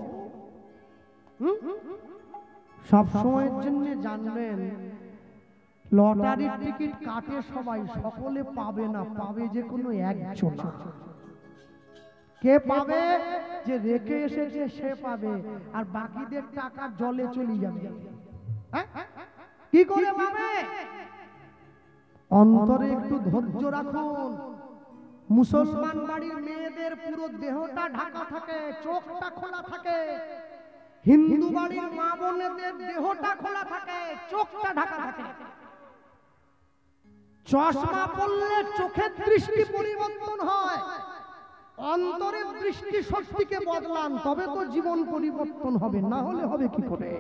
সব সময়ের জন্য জানবেন, লটারির টিকিট কাটে সবাই, সকলে পাবে না, পাবে যে কোনো একজন। কে পাবে? যে রেখে এসেছে সে পাবে, আর বাকিদের টাকা জলে চলে যাবে। কি করে পাবে? অন্তরে একটু ধৈর্য রাখুন। মুসলমান বাড়ির মেয়েদের পুরো দেহটা ঢাকা থাকে, চোখটা খোলা থাকে। হিন্দু বাড়ির মা বোনেদের দেহটা খোলা থাকে, চোখটা ঢাকা থাকে। চশমা পড়লে চোখের দৃষ্টি পরিবর্তন হয়, অন্তরের দৃষ্টি শক্তিকে বদলান, তবে তো জীবন পরিবর্তন হবে, না হলে হবে কি করে?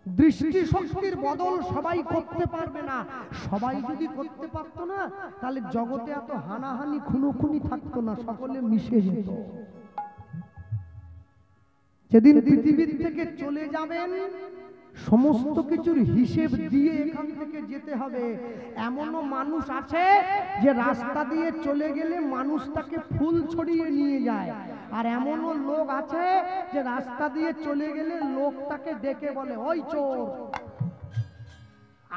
দৃষ্টি শক্তির বদল সবাই করতে পারবে না। সবাই যদি করতে পারতো না, তাহলে জগতে এত হানাহানি খুনোখুনি থাকতো না, সকলে মিশে যেত। যেদিন পৃথিবীর থেকে চলে যাবেন, সমস্ত কিছুর হিসেব দিয়ে এখান থেকে যেতে হবে। এমনও মানুষ আছে যে রাস্তা দিয়ে চলে গেলে মানুষ তাকে ফুল ছড়িয়ে নিয়ে যায়, আর এমনও লোক আছে যে রাস্তা দিয়ে চলে গেলে লোক তাকে ডেকে বলে ওই চোর।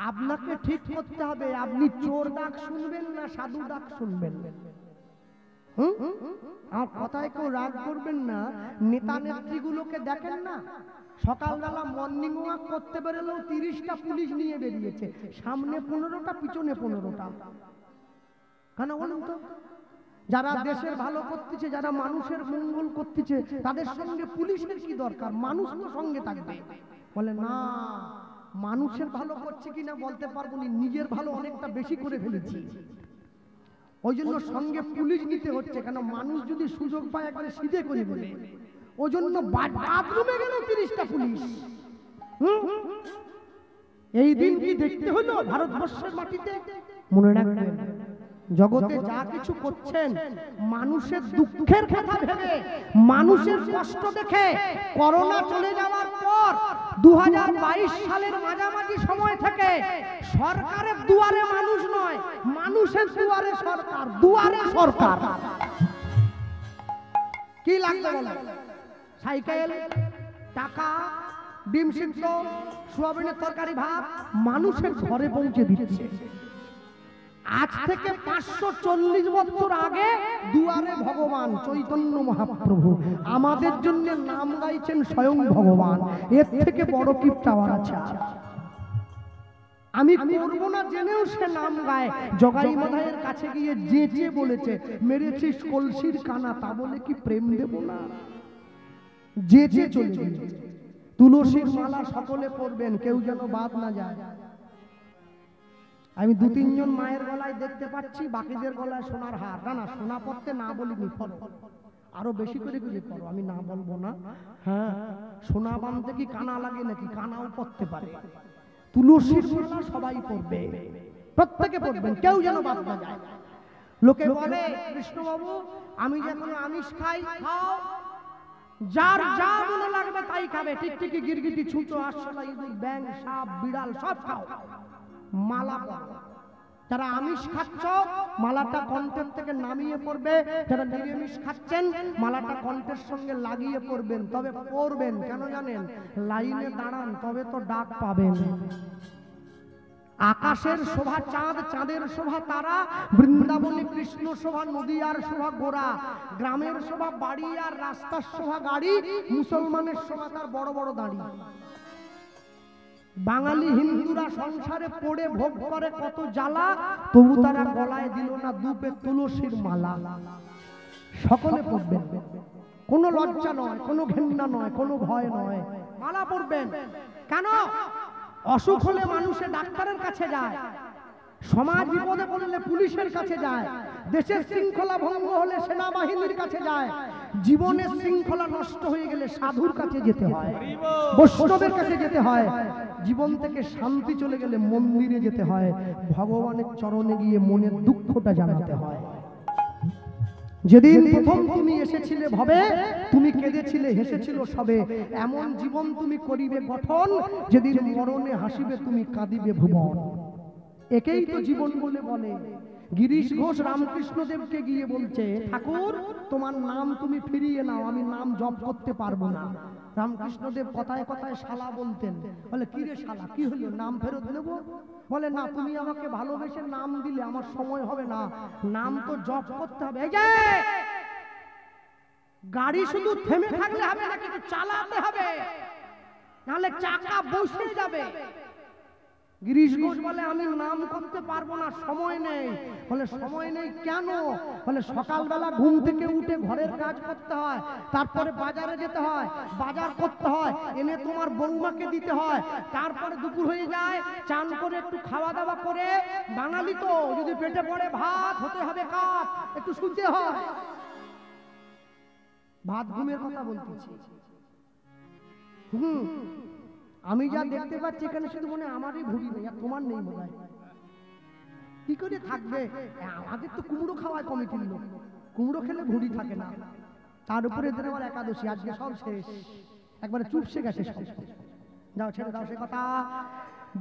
আপনাকে ঠিক করতে হবে, আপনি চোর ডাক শুনবেন না সাধু ডাক শুনবেন। আর কথায় কেউ রাগ করবেন না, নেতা নেত্রীগুলোকে দেখেন না, সকালবেলা মর্নিং ওয়াক করতে বেরোলেও 30টা পুলিশ নিয়ে বেরিয়েছে, সামনে 15টা, পিছনে 15টা। কেন বলুন তো? যারা দেশের ভালো করতেছে, যারা মানুষের মঙ্গল করতেছে, তাদের সঙ্গে পুলিশের কি দরকার? মানুষ তো সঙ্গে থাকবে। বলে না, মানুষের ভালো করছে কিনা বলতে পারবো না, নিজের ভালো অনেকটা বেশি করে ফেলেছি, ওই জন্য সঙ্গে পুলিশ নিতে হচ্ছে। কেন? মানুষ যদি সুযোগ পায় একবারে সিধে করে বলে, ওই জন্য বাথরুমে গেল 30টা পুলিশ। এই দিন কি দেখতে হলো ভারতবর্ষের মাটিতে? মনে রাখবেন, জগতে যা কিছু করছেন মানুষের দুঃখের কথা ভেবে, মানুষের কষ্ট দেখে। করোনা চলে যাওয়ার পর 2022 সালের মাঝামাঝি সময় থেকে সরকারের দুয়ারে মানুষ নয়, মানুষের দুয়ারে সরকার, দুয়ারে সরকার। কি লাগবে বলো? সাইকেল, টাকা, ডিম সিদ্ধ, সোয়াবিনের তরকারি, ভাত মানুষের ঘরে পৌঁছে দিচ্ছে। আজ থেকে 540 বছর আগে দুয়ারে ভগবান চৈতন্য মহাপ্রভু আমাদের জন্য নাম গাইছেন স্বয়ং ভগবান। এর থেকে বড় কি চাওয়ার আছে? আমি করবো না জেনেও সে নাম গায়। জগাই মাধাইয়ের কাছে গিয়ে যেচে বলেছে, মেরেছিস কলসির কানা, তা বলে কি প্রেম দেব না? যেচে চলে গেছে। তুলসীর মালা সকলে পরবেন, কেউ যেন বাদ না যায়। আমি 2-3 জন মায়ের গলায় দেখতে পাচ্ছি, বাকিদের গলায় সোনার হার। না না, সোনা পরতে না বলিনি, ফলো আরো বেশি করে খুঁজে পড়ো, আমি না বলবো না। হ্যাঁ, সোনা বাঁধতে কি কানা লাগে নাকি? কানাও পরতে পারে। তুলসীর মালা সবাই পরবে, প্রত্যেকে পরবেন, কেউ যেন বাদ না যায়। লোকে বলে কৃষ্ণবাবু আমি যখন আমিষ খাই, খাও, যার যা মনে লাগবে তাই খাবে, টিকটিকি, গিরগিটি, ছুঁচো, আরশোলা, ইঁদুর, ব্যাঙ, সাপ, বিড়াল সব খাও, মালা পরো। যারা আমিষ খাচ্ছ মালাটা কণ্ঠের থেকে নামিয়ে পড়বে, যারা নিরামিষ খাচ্ছেন মালাটা কণ্ঠের সঙ্গে লাগিয়ে পড়বেন। তবে পড়বেন কেন জানেন? লাইনে দাঁড়ান, তবে তো ডাক পাবেন। আকাশের শোভা চাঁদ, চাঁদের শোভা তারা, বৃন্দাবনী কৃষ্ণ শোভা নদীয়ার শোভা গোরা, গ্রামের শোভা বাড়ি আর রাস্তার শোভা গাড়ি, মুসলমানের শোভা তার বড় বড় দাড়ি। বাঙালি হিন্দুরা সংসারে পড়ে ভোগ করে কত জ্বালা, তবু তারা গলায় দিল না দুপে তুলসীর মালা। সকলে পড়বেন, কোনো লজ্জা নয়, কোনো ঘৃণা নয়, কোনো ভয় নয়, মালা পড়বেন। কেন? অসুখ হলে মানুষে ডাক্তারের কাছে যায়, সমাজ বিপদে পড়লে পুলিশের কাছে যায়, দেশের শৃঙ্খলা ভঙ্গ হলে সেনাবাহিনীর কাছে যায়, জীবনের শৃঙ্খলা নষ্ট হয়ে গেলে সাধুর কাছে যেতে হয়, বৈষ্ণবের কাছে যেতে হয়, জীবন থেকে শান্তি চলে গেলে মন্দিরে যেতে হয়, ভগবানের চরণে গিয়ে মনের দুঃখটা জানাতে হয়। যেদিন প্রথম তুমি এসেছিলে ভবে, তুমি কেঁদেছিলে হেসেছিল সবে, এমন জীবন তুমি করিবে গঠন, যেদিন মরণে হাসিবে তুমি কাঁদিবে ভুবন। একেই তো জীবন বলে বলে। গিরিশ ঘোষ রামকৃষ্ণ দেবকে গিয়ে বলছে, ঠাকুর তোমার নাম তুমি ফিরিয়ে নাও, আমি নাম জপ করতে পারবো না। রামকৃষ্ণ দেব কথায় কথায় শালা বলতেন। বলে কি রে শালা, কি হলো, নাম ফেরত নেব? বলে না, তুমি আমাকে ভালোবেসে নাম দিলে আমার সময় হবে না, নাম তো জপ করতে হবে। এই যে গাড়ি শুধু থেমে থাকলে হবে না, কিন্তু চালাতে হবে, নাহলে চাকা বসে যাবে। গিরিশ ঘোষ বলে আমি নাম করতে পারবো না, সময় নেই। বলে সময় নেই কেন? বলে সকালবেলা ঘুম থেকে উঠে ঘরের কাজ করতে হয়, তারপরে বাজারে যেতে হয়, বাজার করতে হয়, এনে তোমার বৌমাকে দিতে হয়, তারপরে দুপুর হয়ে যায়, চান করে একটু খাওয়া দাওয়া করে, বাঙালি তো যদি পেটে পড়ে ভাত হতে হবে কাপ, একটু শুতে হয়। ভাত ঘুমের কথা বলতেছি। আমি যা দেখতে পাচ্ছি এখানে শুধু মনে আমারই ভুড়ি নেই, আর তোমার নেই মনে হয়। কি করে থাকবে? আমাদের তো কুমড়ো খাওয়ায় কমিটির লোক, কুমড়ো খেলে ভুড়ি থাকে না। তার উপরে এদের আবার একাদশী, আজকে সব শেষ, একবারে চুপসে গেছে সব। যাও ছেড়ে দাও সে কথা।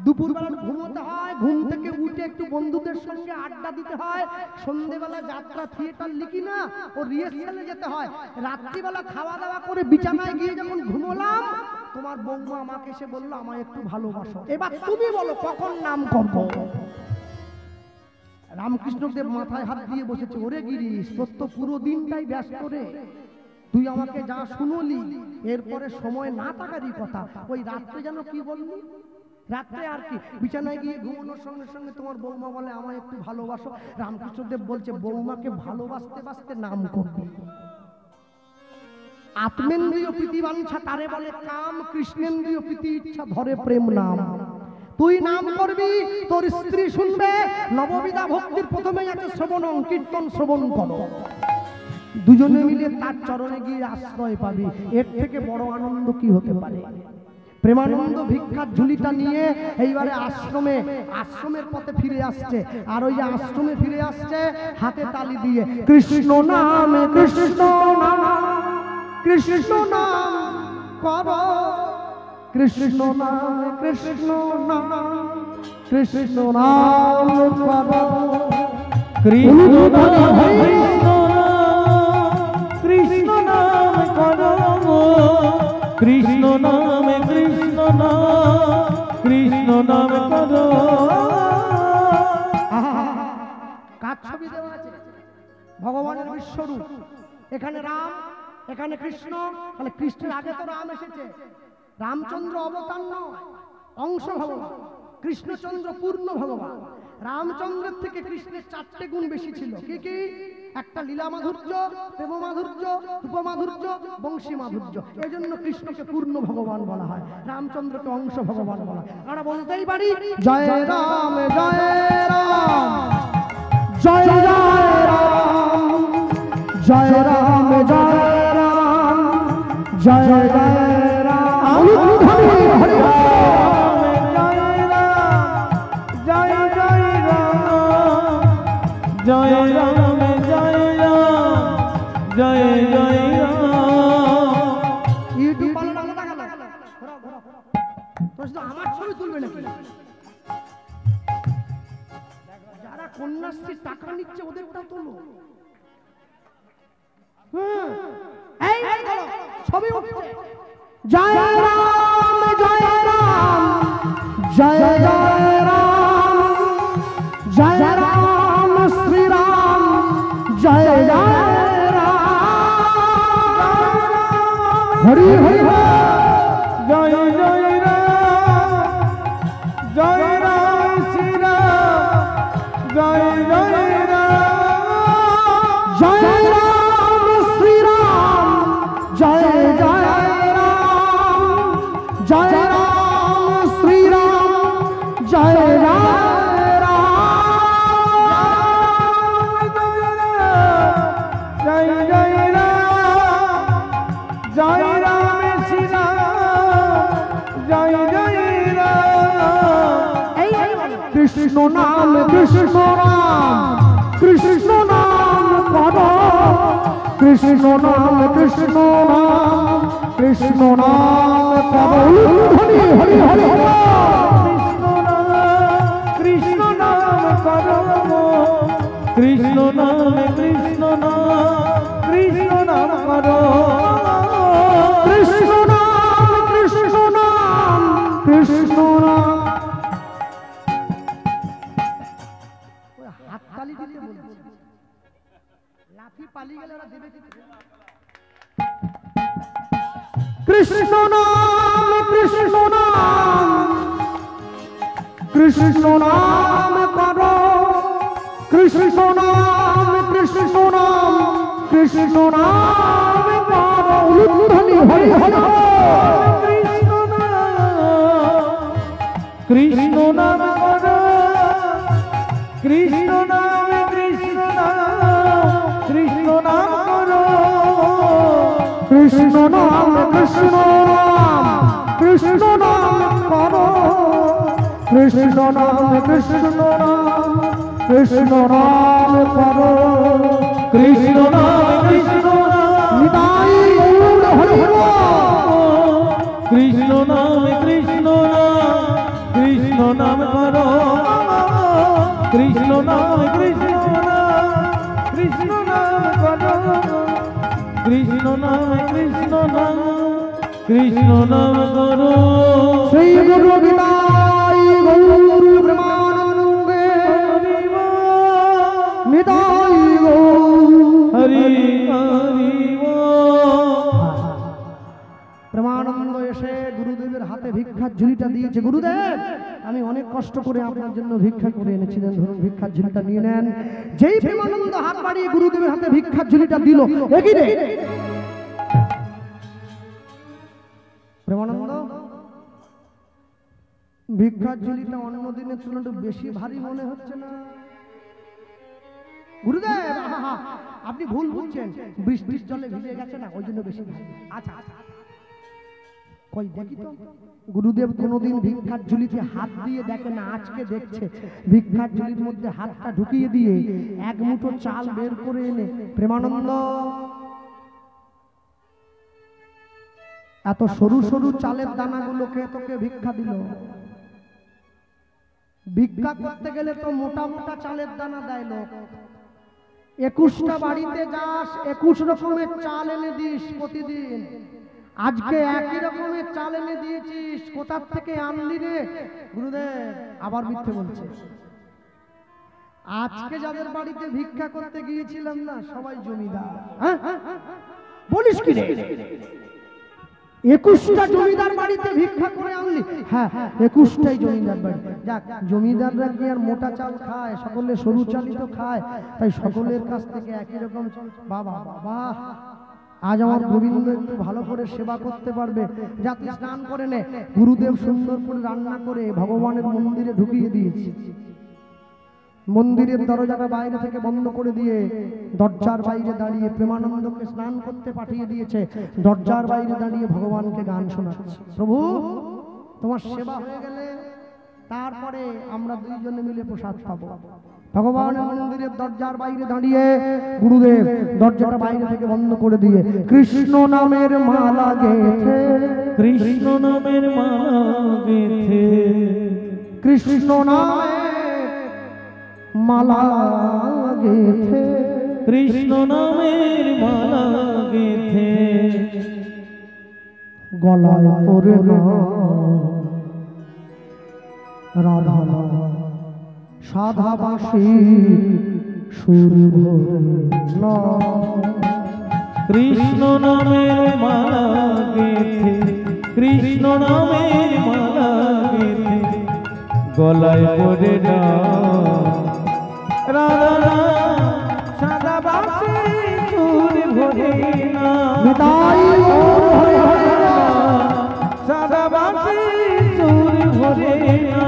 দুপুরবেলা ঘুমোতে হয়, ঘুম থেকে উঠে একটু বন্ধুদের সঙ্গে আড্ডা দিতে হয়, সন্ধ্যেবেলা যাত্রা থিয়েটার লিখি না, ও রিহার্সালে যেতে হয়, রাত্রিবেলা খাওয়া দাওয়া করে বিছানায় গিয়ে যখন ঘুমোলাম, তোমার বৌমা আমাকে এসে বললো আমায় একটু ভালোবাসো। এবার তুমি বলো কখন নাম করব? রামকৃষ্ণ দেব মাথায় হাত দিয়ে বসেছে, ওরে গিরিশ তোর তো পুরো দিনটাই ব্যস্ত রে, তুই আমাকে যা শুনলি এরপরে সময় না থাকারই কথা। ওই রাত্রে যেন কি বললি, রাত্রে আর কি বিছানায় গিয়ে ঘুমানোর সঙ্গে সঙ্গে তোমার বৌমা বলে আমায় একটু ভালোবাসো। রামকৃষ্ণ দেব বলছে বৌমাকে ভালোবাসতে বাসতে নাম করবি। আত্মেন্দ্রিয় প্রীতিবাঞ্ছা তারে বলে কাম, কৃষ্ণেন্দ্রিয় প্রীতি ইচ্ছা ধরে প্রেম নাম। তুই নাম করবি, তোর স্ত্রী শুনবে। নববিধা ভক্তির প্রথমেই আছে শ্রবণ, কীর্তন শ্রবণ করো, দুজনে মিলে তার চরণে গিয়ে আশ্রয় পাবি। এর থেকে বড় আনন্দ কি হতে পারে? প্রেমানন্দ ভিক্ষার ঝুলিটা নিয়ে এইবারে আশ্রমের পথে ফিরে আসছে। আর ওই যে আশ্রমে ফিরে আসছে হাতে তালি দিয়ে, কৃষ্ণ নামে কৃষ্ণ নাম, কৃষ্ণ নাম কর, কৃষ্ণ নামে কৃষ্ণ নাম, কৃষ্ণ নাম কর, কৃষ্ণ নাম কৃষ্ণ নামে কৃষ্ণ নাম করো। কার ছবি দেওয়া আছে? ভগবানের বিশ্বরূপ। এখানে রাম, এখানে কৃষ্ণ। তাহলে কৃষ্ণের আগে তো রাম এসেছে। রামচন্দ্র অবতার নয়, অংশ ভগবান। কৃষ্ণচন্দ্র পূর্ণ ভগবান। রামচন্দ্রের থেকে কৃষ্ণের 4টে গুণ বেশি ছিল। কি কি? একটা লীলা মাধুর্য, প্রেম মাধুর্য, রূপ মাধুর্য, বংশী মাধুর্য। এই জন্য কৃষ্ণকে পূর্ণ ভগবান বলা হয়, রামচন্দ্রকে অংশ ভগবান বলা হয়। আমরা বলতেই পারি জয় রাম জয় রাম জয় জয় রাম জয় রাম জয় রাম জয় জয় রাম। হরি হরি জয় রাম জয় রাম জয় জয় রাম। ইউটিউব বানানো আলাদা গেল। তোর শুধু আমার ছবি তুলবে নাকি? যারা কন্যাশ্রীর টাকা নিচ্ছে ওদেরটা তোলো। এই দেখো ছবি উঠছে। জয় রাম জয় রাম জয় জয় রাম জয় রাম শ্রী রাম জয় জয় রাম। হরি হরি জয় জয় রাম জয় রাম শ্রী রাম জয় জয় রাম জয় রাম শ্রী রাম জয় জয় রাম জয় রাম শ্রী রাম জয় জয় জয় জয় রাম জয় রাম শ্রী রাম জয় জয় রাম। কৃষ্ণ নাম কৃষ্ণ নাম কৃষ্ণ নাম করো। কৃষ্ণ নাম কৃষ্ণ নাম কৃষ্ণ নাম করো। হরি হরি হরি কৃষ্ণ নাম করো। কৃষ্ণ নাম কৃষ্ণ নাম করো। কৃষ্ণ নাম কৃষ্ণ নাম কৃষ্ণ নাম। হাত তালি দিতে বলছে, লাঠি পালিয়ে গেলে ওরা দেবে কি? কৃষ্ণ নাম কৃষ্ণ নাম কৃষ্ণ নাম করো। কৃষ্ণ নাম কৃষ্ণ নাম কৃষ্ণ নাম করো। হরি হরি হরি। কৃষ্ণ নাম করো। কৃষ্ণ নাম কৃষ্ণ নাম করো। কৃষ্ণ নাম কৃষ্ণ নাম কৃষ্ণ নাম করো। কৃষ্ণ নাম কৃষ্ণ নাম কৃষ্ণ নাম করো। কৃষ্ণ নাম কৃষ্ণ নাম নিতাই গৌর হরি বল। কৃষ্ণ নাম কৃষ্ণ নাম করো। কৃষ্ণ নাম কৃষ্ণ নাম করো। কৃষ্ণ নাম কৃষ্ণ নাম করো। শ্রী গুরু নিতাই গৌর প্রেমানন্দে নিতাই গৌর হরি হরি প্রেমানন্দ এসে গুরুদেবের হাতে ভিক্ষার ঝুলিটা দিয়েছে। গুরুদেব, আমি অনেক কষ্ট করে আপনার জন্য ভিক্ষা করে এনেছিলেন, ধরুন ভিক্ষার ঝুলিটা নিয়ে নেন। যেই প্রেমানন্দ হাত বাড়িয়ে গুরুদেবের হাতে ভিক্ষার ঝুলিটা দিল, একই রে প্রেমানন্দ, ভিক্ষার ঝুলিটা অন্য দিনের তুলনায় একটু বেশি ভারী মনে হচ্ছে না? গুরুদেব, আপনি ভুল বুঝছেন, বৃষ্টির জলে ভিজে গেছে না, ওই জন্য বেশি ভারী। আচ্ছা আচ্ছা, কই দেখি তো। গুরুদেব কোনোদিন ভিক্ষার ঝুলিতে হাত দিয়ে দেখে না, আজকে দেখছে। ভিক্ষার ঝুলির মধ্যে হাতটা ঢুকিয়ে দিয়ে এক মুঠো চাল বের করে এনে, প্রেমানন্দ, এত সরু সরু চালের দানাগুলোকে তোকে ভিক্ষা দিল। ভিক্ষা করতে গেলে তো মোটা মোটা চালের দানা দেয় লোক। 21টা বাড়িতে যাস, 21 রকমের চাল এনে দিস প্রতিদিন। আজকে একই রকমের চাল এনে দিয়েছিস, কোথার থেকে আনলি রে? গুরুদেব আবার মিথ্যে বলছে। আজকে যাদের বাড়িতে ভিক্ষা করতে গিয়েছিলাম না, সবাই জমিদার। হ্যাঁ বলিস কি রে? 21টা জমিদার বাড়িতে ভিক্ষা করে আনলি? হ্যাঁ 21টাই জমিদার বাড়ি। যাক, জমিদাররা কি আর মোটা চাল খায়? সকলে সরু চালই তো খায়, তাই সকলের কাছ থেকে একই রকম। বাবা বাবা, আজ আমার গোবিন্দ একটু ভালো করে সেবা করতে পারবে, যাতে স্নান করে নে। গুরুদেব সুন্দর করে রান্না করে ভগবানের মন্দিরে ঢুকিয়ে দিয়েছে। মন্দিরের দরজাটা বাইরে থেকে বন্ধ করে দিয়ে দরজার বাইরে দাঁড়িয়ে প্রেমানন্দকে স্নান করতে পাঠিয়ে দিয়েছে। দরজার বাইরে দাঁড়িয়ে ভগবানকে গান শোনাচ্ছে, প্রভু তোমার সেবা হয়ে গেলে তারপরে আমরা দুইজনে মিলে প্রসাদ পাবো। ভগবানের মন্দিরের দরজার বাইরে দাঁড়িয়ে গুরুদেব দরজাটা বাইরে থেকে বন্ধ করে দিয়ে কৃষ্ণ নামের মালা গেথে, কৃষ্ণ নামের মালা গেথে, কৃষ্ণ নামের মালা গেথে, কৃষ্ণ নামের মালা গেথে, গলায় পরে রাধা সাধা বাঁশি সুর ভরে না। কৃষ্ণ নামের মালা গেথে, কৃষ্ণ নামের মালা গেথে, গলায় পরে না রাধা সাদা বাঁশি সুর ভরে না। নিতাই গৌর হরে হরে না, সাদা বাঁশি সুর ভরে না।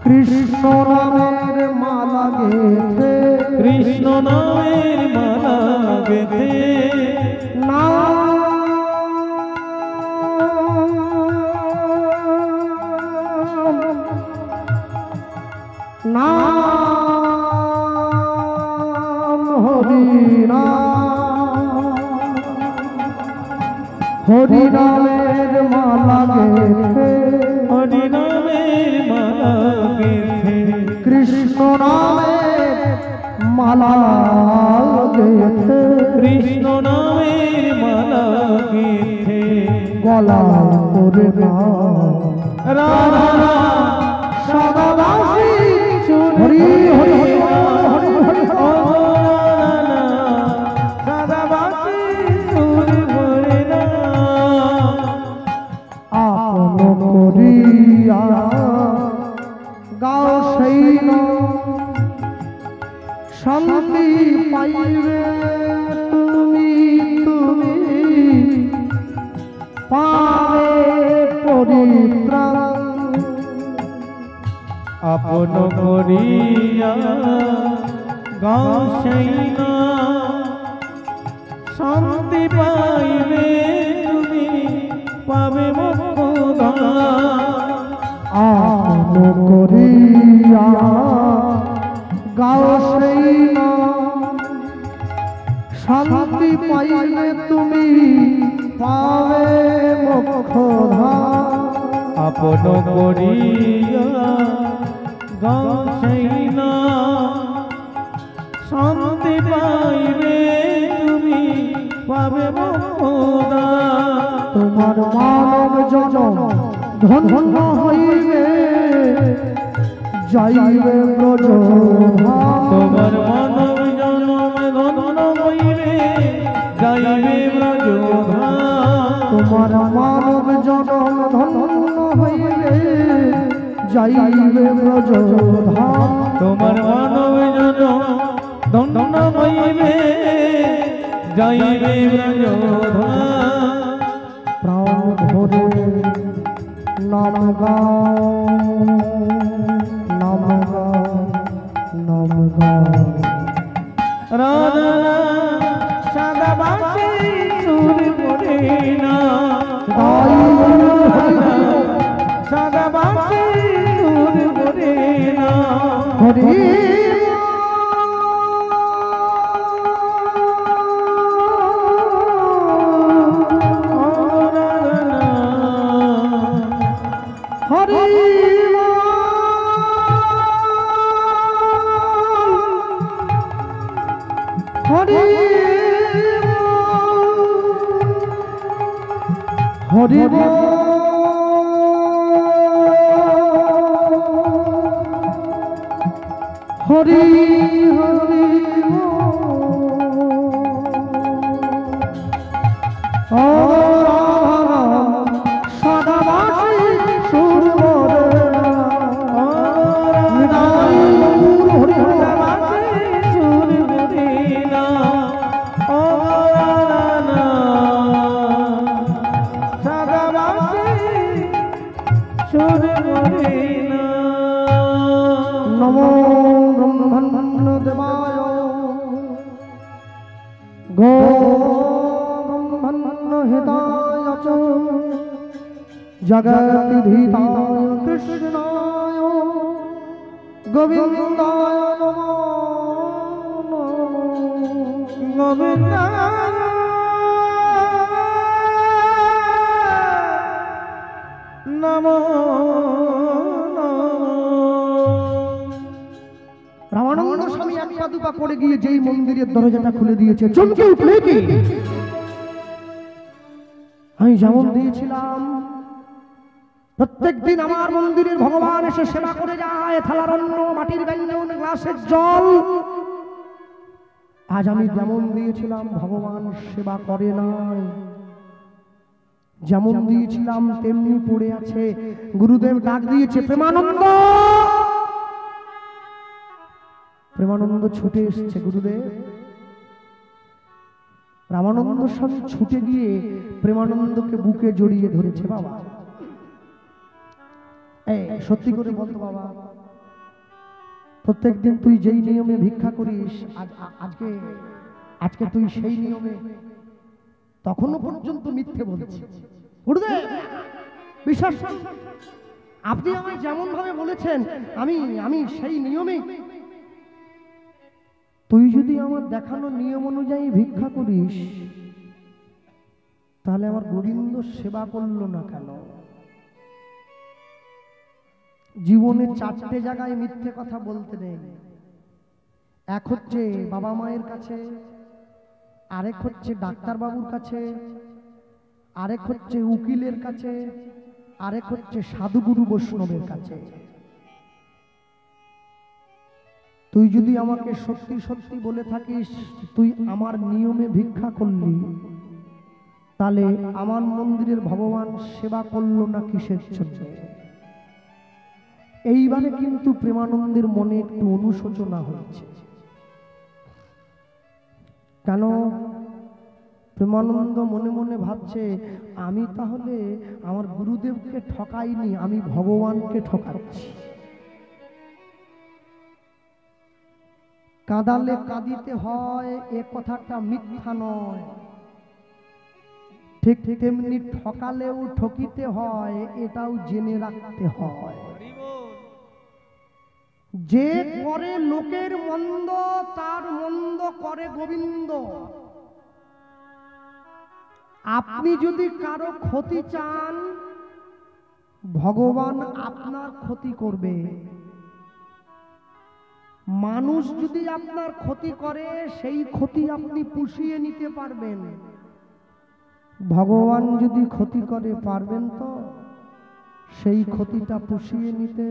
কৃষ্ণ নামের মালা গেথে, কৃষ্ণ নামের মালা গেথে, নাম হরি নাম, হরি নামের মালা গেথে, হরি নামের মালা গেথে, কৃষ্ণ নামের মালা গেথে, কৃষ্ণ নামের মালা গেথে, গলায় পরে না রাধা সাদা বাঁশি হরি হরি হরি হরি হরি সাদা বাঁশি সুর ভরে না। আপন করিয়া গাও সেই শান্তি পাইবে তুমি, তুমি পাবে পরিত্রাণ। আপন করিয়া গাও সেই না শান্তি পাইবে তুমি, পাবে মোক্ষদান। আপন করিয়া গাও সেই শান্তি পাইলে তুমি পাবে মোক্ষধাম। আপন করিয়া গাও সেই না শান্তি পাইবে তুমি, পাবে মোক্ষদান। তোমার মানব জনম ধন্য হইবে যাইবে ব্রজধাম। তোমার মানব জনম ধন্য হইবে যাইবে ব্রজধাম। তোমার মানব জনম ধন্য হইবে যাইবে ব্রজধাম। তোমার মানব জনম ধন্য হইবে যাইবে ব্রজধাম। প্রাণ ভরে নাম গাও, নাম গাও, নাম গাও। রাধা সাদা বাঁশি সুর ভরে না, সাদা বাঁশি সুর ভরে না। হরি হরি হরি হরি বল হরি হরি সদাবাসী সুরবরে হরি নমো ব্রহ্মণ্য দেবায় গো ব্রহ্মণ্য হিতায় চ জগদ্ধিতায় কৃষ্ণায় গোবিন্দায় নমো গোবিন্দায় নমো রামানন্দ স্বামী এক পা দুপা করে গিয়ে যেই মন্দিরের দরজাটা খুলে দিয়েছে চমকে উঠলে কি আমি যেমন দিয়েছিলাম প্রত্যেকদিন আমার মন্দিরের ভগবান এসে সেবা করে যায়, থালার অন্ন, মাটির ব্যঞ্জন, গ্লাসের জল। আজ আমি যেমন দিয়েছিলাম ভগবান সেবা করে নাই, যেমন দিয়েছিলাম তেমনি পড়ে আছে। গুরুদেব ডাক দিয়েছে প্রেমানন্দ, প্রেমানন্দ ছুটে এসছে। গুরুদেব রামানন্দ স্বামী ছুটে গিয়ে প্রেমানন্দকে বুকে জড়িয়ে ধরেছে। বাবা সত্যি করে বলতো বাবা, প্রত্যেকদিন তুই যেই নিয়মে ভিক্ষা করিস আজকে আজকে তুই সেই নিয়মে তখনো পর্যন্ত মিথ্যে বলছিস। গুরুদেব বিশ্বাস, আপনি আমায় যেমন ভাবে বলেছেন আমি আমি সেই নিয়মে। তুই যদি আমার দেখানো নিয়ম অনুযায়ী ভিক্ষা করিস তাহলে আমার গোবিন্দ সেবা করলো না কেন? জীবনে চারটে জায়গায় মিথ্যে কথা বলতে নেই। এক হচ্ছে বাবা মায়ের কাছে, আরেক হচ্ছে ডাক্তার বাবুর কাছে, আরেক হচ্ছে উকিলের কাছে, আরেক হচ্ছে সাধুগুরু বৈষ্ণবের কাছে। তুই যদি আমাকে সত্যি সত্যি বলে থাকিস তুই আমার নিয়মে ভিক্ষা করলি, তাহলে আমার মন্দিরের ভগবান সেবা করলো না কিসের জন্য? এইবারে কিন্তু প্রেমানন্দের মনে একটু অনুশোচনা হয়েছে। কেন? প্রেমানন্দ মনে মনে ভাবছে আমি তাহলে আমার গুরুদেবকে ঠকাইনি, আমি ভগবানকে ঠকাচ্ছি। কাঁদালে কাঁদিতে হয় এ কথাটা মিথ্যা নয়, ঠিক তেমনি ঠকালেও ঠকিতে হয় এটাও জেনে রাখতে হয়। যে করে লোকের মন্দ তার মন্দ করে গোবিন্দ। আপনি যদি কারো ক্ষতি চান ভগবান আপনার ক্ষতি করবে। মানুষ যদি আপনার ক্ষতি করে সেই ক্ষতি আপনি পুষিয়ে নিতে পারবেন, ভগবান যদি ক্ষতি করে পারবেন তো সেই ক্ষতিটা পুষিয়ে নিতে?